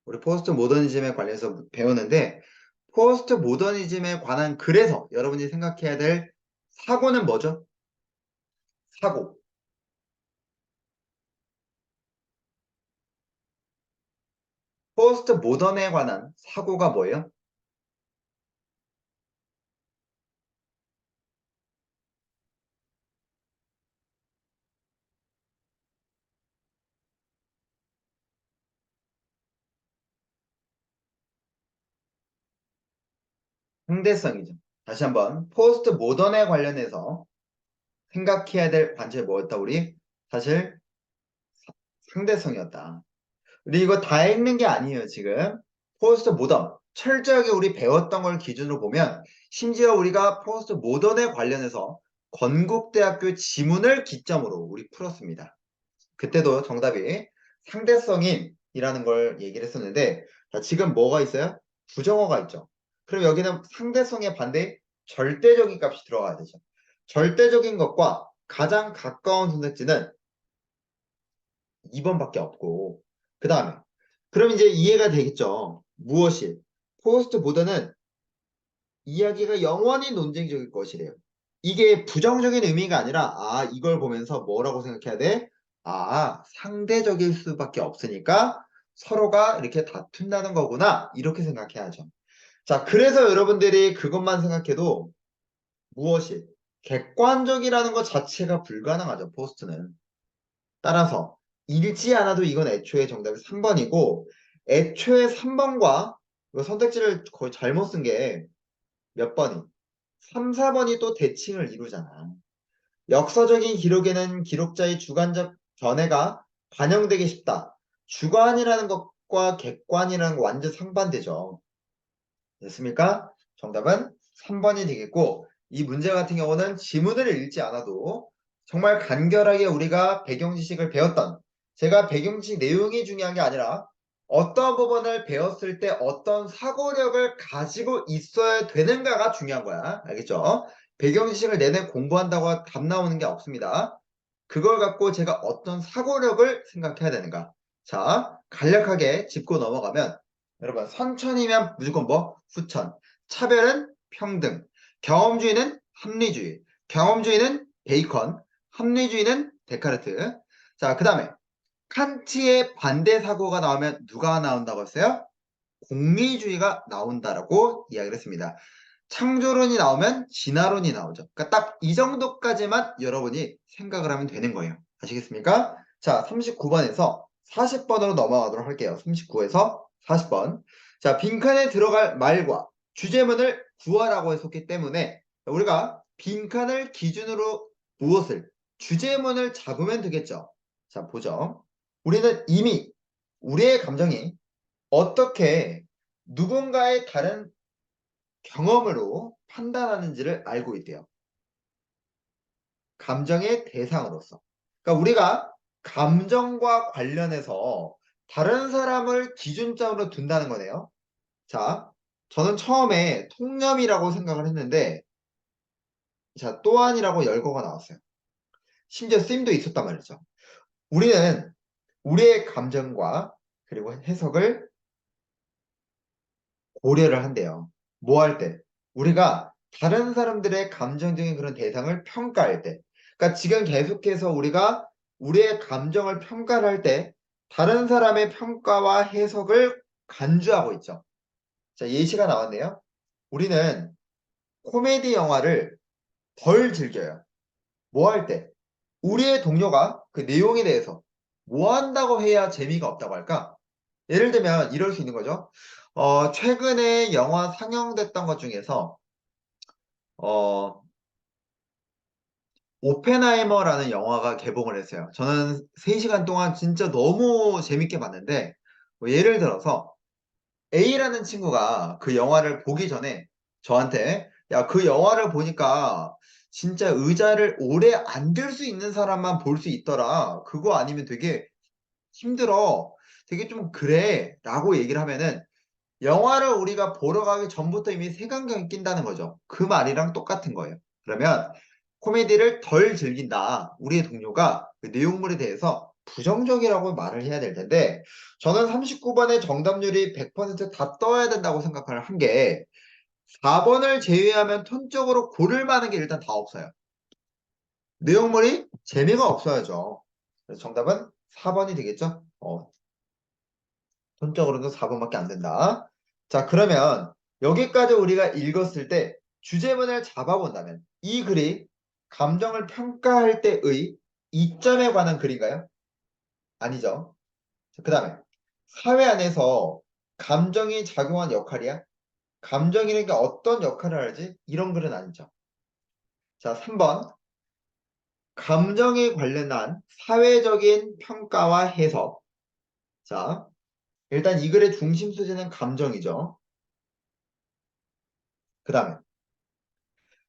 우리 포스트 모더니즘에 관해서 배웠는데 포스트 모더니즘에 관한 글에서 여러분이 생각해야 될 사고는 뭐죠? 사고. 포스트 모던에 관한 사고가 뭐예요? 상대성이죠. 다시 한번 포스트 모던에 관련해서 생각해야 될 관점이 뭐였다 우리? 사실 상대성이었다. 우리 이거 다 읽는 게 아니에요 지금. 포스트 모던 철저하게 우리 배웠던 걸 기준으로 보면 심지어 우리가 포스트 모던에 관련해서 건국대학교 지문을 기점으로 우리 풀었습니다. 그때도 정답이 상대성인이라는 걸 얘기를 했었는데 자, 지금 뭐가 있어요? 부정어가 있죠. 그럼 여기는 상대성의 반대 절대적인 값이 들어가야 되죠. 절대적인 것과 가장 가까운 선택지는 2번밖에 없고 그 다음에 그럼 이제 이해가 되겠죠. 무엇이? 포스트 보드는 이야기가 영원히 논쟁적일 것이래요. 이게 부정적인 의미가 아니라 이걸 보면서 뭐라고 생각해야 돼? 상대적일 수밖에 없으니까 서로가 이렇게 다툰다는 거구나. 이렇게 생각해야죠. 자, 그래서 여러분들이 그것만 생각해도 무엇이 객관적이라는 것 자체가 불가능하죠. 포스트는. 따라서 읽지 않아도 이건 애초에 정답이 3번이고 애초에 3번과 선택지를 거의 잘못 쓴 게 몇 번이 3, 4번이 또 대칭을 이루잖아. 역사적인 기록에는 기록자의 주관적 견해가 반영되기 쉽다. 주관이라는 것과 객관이라는 거 완전 상반되죠. 됐습니까? 정답은 3번이 되겠고 이 문제 같은 경우는 지문을 읽지 않아도 정말 간결하게 우리가 배경 지식을 배웠던 제가 배경 지식 내용이 중요한 게 아니라 어떤 부분을 배웠을 때 어떤 사고력을 가지고 있어야 되는가가 중요한 거야. 알겠죠? 배경 지식을 내내 공부한다고 답 나오는 게 없습니다. 그걸 갖고 제가 어떤 사고력을 생각해야 되는가. 자, 간략하게 짚고 넘어가면 여러분 선천이면 무조건 뭐? 후천. 차별은 평등. 경험주의는 합리주의. 경험주의는 베이컨. 합리주의는 데카르트. 자, 그 다음에 칸트의 반대 사고가 나오면 누가 나온다고 했어요? 공리주의가 나온다라고 이야기를 했습니다. 창조론이 나오면 진화론이 나오죠. 그러니까 딱 이 정도까지만 여러분이 생각을 하면 되는 거예요. 아시겠습니까? 자, 39번에서 40번으로 넘어가도록 할게요. 39에서 40번. 자, 빈칸에 들어갈 말과 주제문을 구하라고 했었기 때문에 우리가 빈칸을 기준으로 무엇을 주제문을 잡으면 되겠죠. 자, 보죠. 우리는 이미 우리의 감정이 어떻게 누군가의 다른 경험으로 판단하는지를 알고 있대요. 감정의 대상으로서. 그러니까 우리가 감정과 관련해서 다른 사람을 기준점으로 둔다는 거네요. 자, 저는 처음에 통념이라고 생각을 했는데 자, 또한이라고 열거가 나왔어요. 심지어 쓰임도 있었단 말이죠. 우리는 우리의 감정과 그리고 해석을 고려를 한대요. 뭐 할 때? 우리가 다른 사람들의 감정적인 그런 대상을 평가할 때. 그러니까 지금 계속해서 우리가 우리의 감정을 평가를 할 때 다른 사람의 평가와 해석을 간주하고 있죠. 자, 예시가 나왔네요. 우리는 코미디 영화를 덜 즐겨요. 뭐 할 때? 우리의 동료가 그 내용에 대해서 뭐 한다고 해야 재미가 없다고 할까? 예를 들면 이럴 수 있는 거죠. 최근에 영화 상영됐던 것 중에서 어, 오펜하이머라는 영화가 개봉을 했어요. 저는 3시간 동안 진짜 너무 재밌게 봤는데 뭐 예를 들어서 A라는 친구가 그 영화를 보기 전에 저한테 야, 그 영화를 보니까 진짜 의자를 오래 앉을 수 있는 사람만 볼 수 있더라. 그거 아니면 되게 힘들어. 되게 좀 그래. 라고 얘기를 하면은 영화를 우리가 보러 가기 전부터 이미 색안경이 낀다는 거죠. 그 말이랑 똑같은 거예요. 그러면 코미디를 덜 즐긴다. 우리의 동료가 그 내용물에 대해서 부정적이라고 말을 해야 될 텐데 저는 39번의 정답률이 100%다 떠야 된다고 생각을 한 게 4번을 제외하면 톤적으로 고를 만한 게 일단 다 없어요. 내용물이 재미가 없어야죠. 그래서 정답은 4번이 되겠죠? 톤적으로도 4번밖에 안 된다. 자, 그러면 여기까지 우리가 읽었을 때 주제문을 잡아본다면 이 글이 감정을 평가할 때의 이점에 관한 글인가요? 아니죠. 그 다음에 사회 안에서 감정이 작용한 역할이야? 감정이라는 게 어떤 역할을 하지? 이런 글은 아니죠. 자, 3번 감정에 관련한 사회적인 평가와 해석. 자, 일단 이 글의 중심 소재는 감정이죠. 그 다음에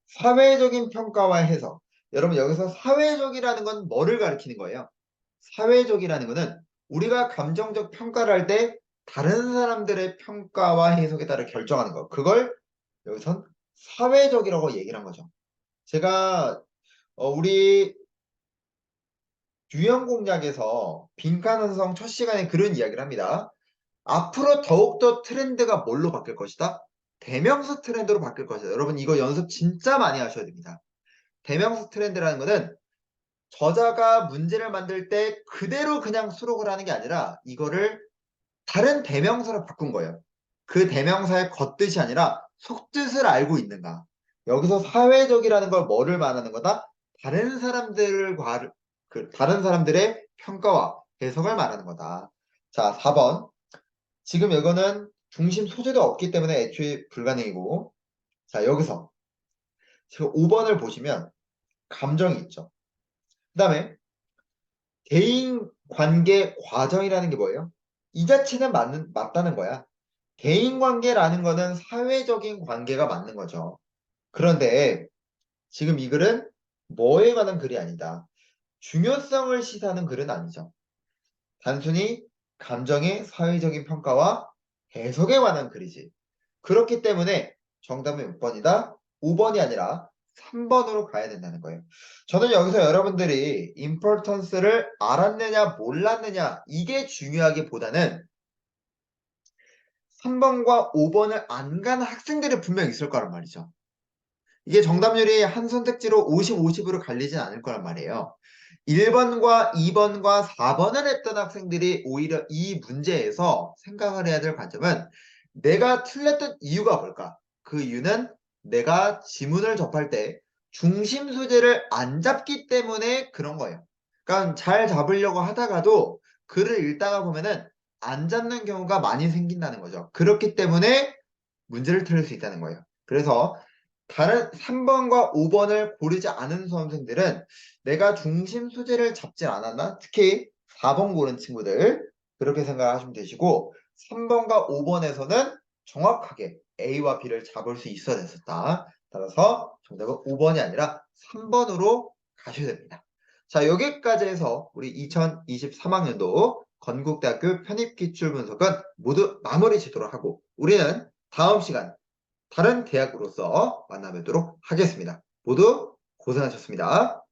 사회적인 평가와 해석. 여러분 여기서 사회적이라는 건 뭐를 가리키는 거예요? 사회적이라는 거는 우리가 감정적 평가를 할 때 다른 사람들의 평가와 해석에 따라 결정하는 거. 그걸 여기선 사회적이라고 얘기를 한 거죠. 제가 우리 유형 공략에서 빈칸 완성 첫 시간에 그런 이야기를 합니다. 앞으로 더욱더 트렌드가 뭘로 바뀔 것이다? 대명사 트렌드로 바뀔 것이다. 여러분 이거 연습 진짜 많이 하셔야 됩니다. 대명사 트렌드라는 거는 저자가 문제를 만들 때 그대로 그냥 수록을 하는 게 아니라 이거를 다른 대명사로 바꾼 거예요. 그 대명사의 겉뜻이 아니라 속뜻을 알고 있는가. 여기서 사회적이라는 걸 뭐를 말하는 거다? 다른 사람들의 평가와 해석을 말하는 거다. 자, 4번. 지금 이거는 중심 소재도 없기 때문에 애초에 불가능이고. 자, 여기서 지금 5번을 보시면 감정이 있죠. 그 다음에 대인 관계 과정이라는 게 뭐예요? 이 자체는 맞다는 거야. 대인 관계라는 거는 사회적인 관계가 맞는 거죠. 그런데 지금 이 글은 뭐에 관한 글이 아니다. 중요성을 시사하는 글은 아니죠. 단순히 감정의 사회적인 평가와 해석에 관한 글이지. 그렇기 때문에 정답은 몇 번이다? 5번이 아니라 3번으로 가야 된다는 거예요. 저는 여기서 여러분들이 importance를 알았느냐 몰랐느냐 이게 중요하기보다는 3번과 5번을 안 간 학생들이 분명 있을 거란 말이죠. 이게 정답률이 한 선택지로 50, 50으로 갈리진 않을 거란 말이에요. 1번과 2번과 4번을 했던 학생들이 오히려 이 문제에서 생각을 해야 될 관점은 내가 틀렸던 이유가 뭘까? 그 이유는 내가 지문을 접할 때 중심 소재를 안 잡기 때문에 그런 거예요. 그러니까 잘 잡으려고 하다가도 글을 읽다가 보면은 안 잡는 경우가 많이 생긴다는 거죠. 그렇기 때문에 문제를 틀릴 수 있다는 거예요. 그래서 다른 3번과 5번을 고르지 않은 수험생들은 내가 중심 소재를 잡지 않았나? 특히 4번 고른 친구들 그렇게 생각하시면 되시고 3번과 5번에서는 정확하게 A와 B를 잡을 수 있어야 됐었다. 따라서 정답은 5번이 아니라 3번으로 가셔야 됩니다. 자, 여기까지 해서 우리 2023학년도 건국대학교 편입기출분석은 모두 마무리 짓도록 하고 우리는 다음 시간 다른 대학으로서 만나 뵙도록 하겠습니다. 모두 고생하셨습니다.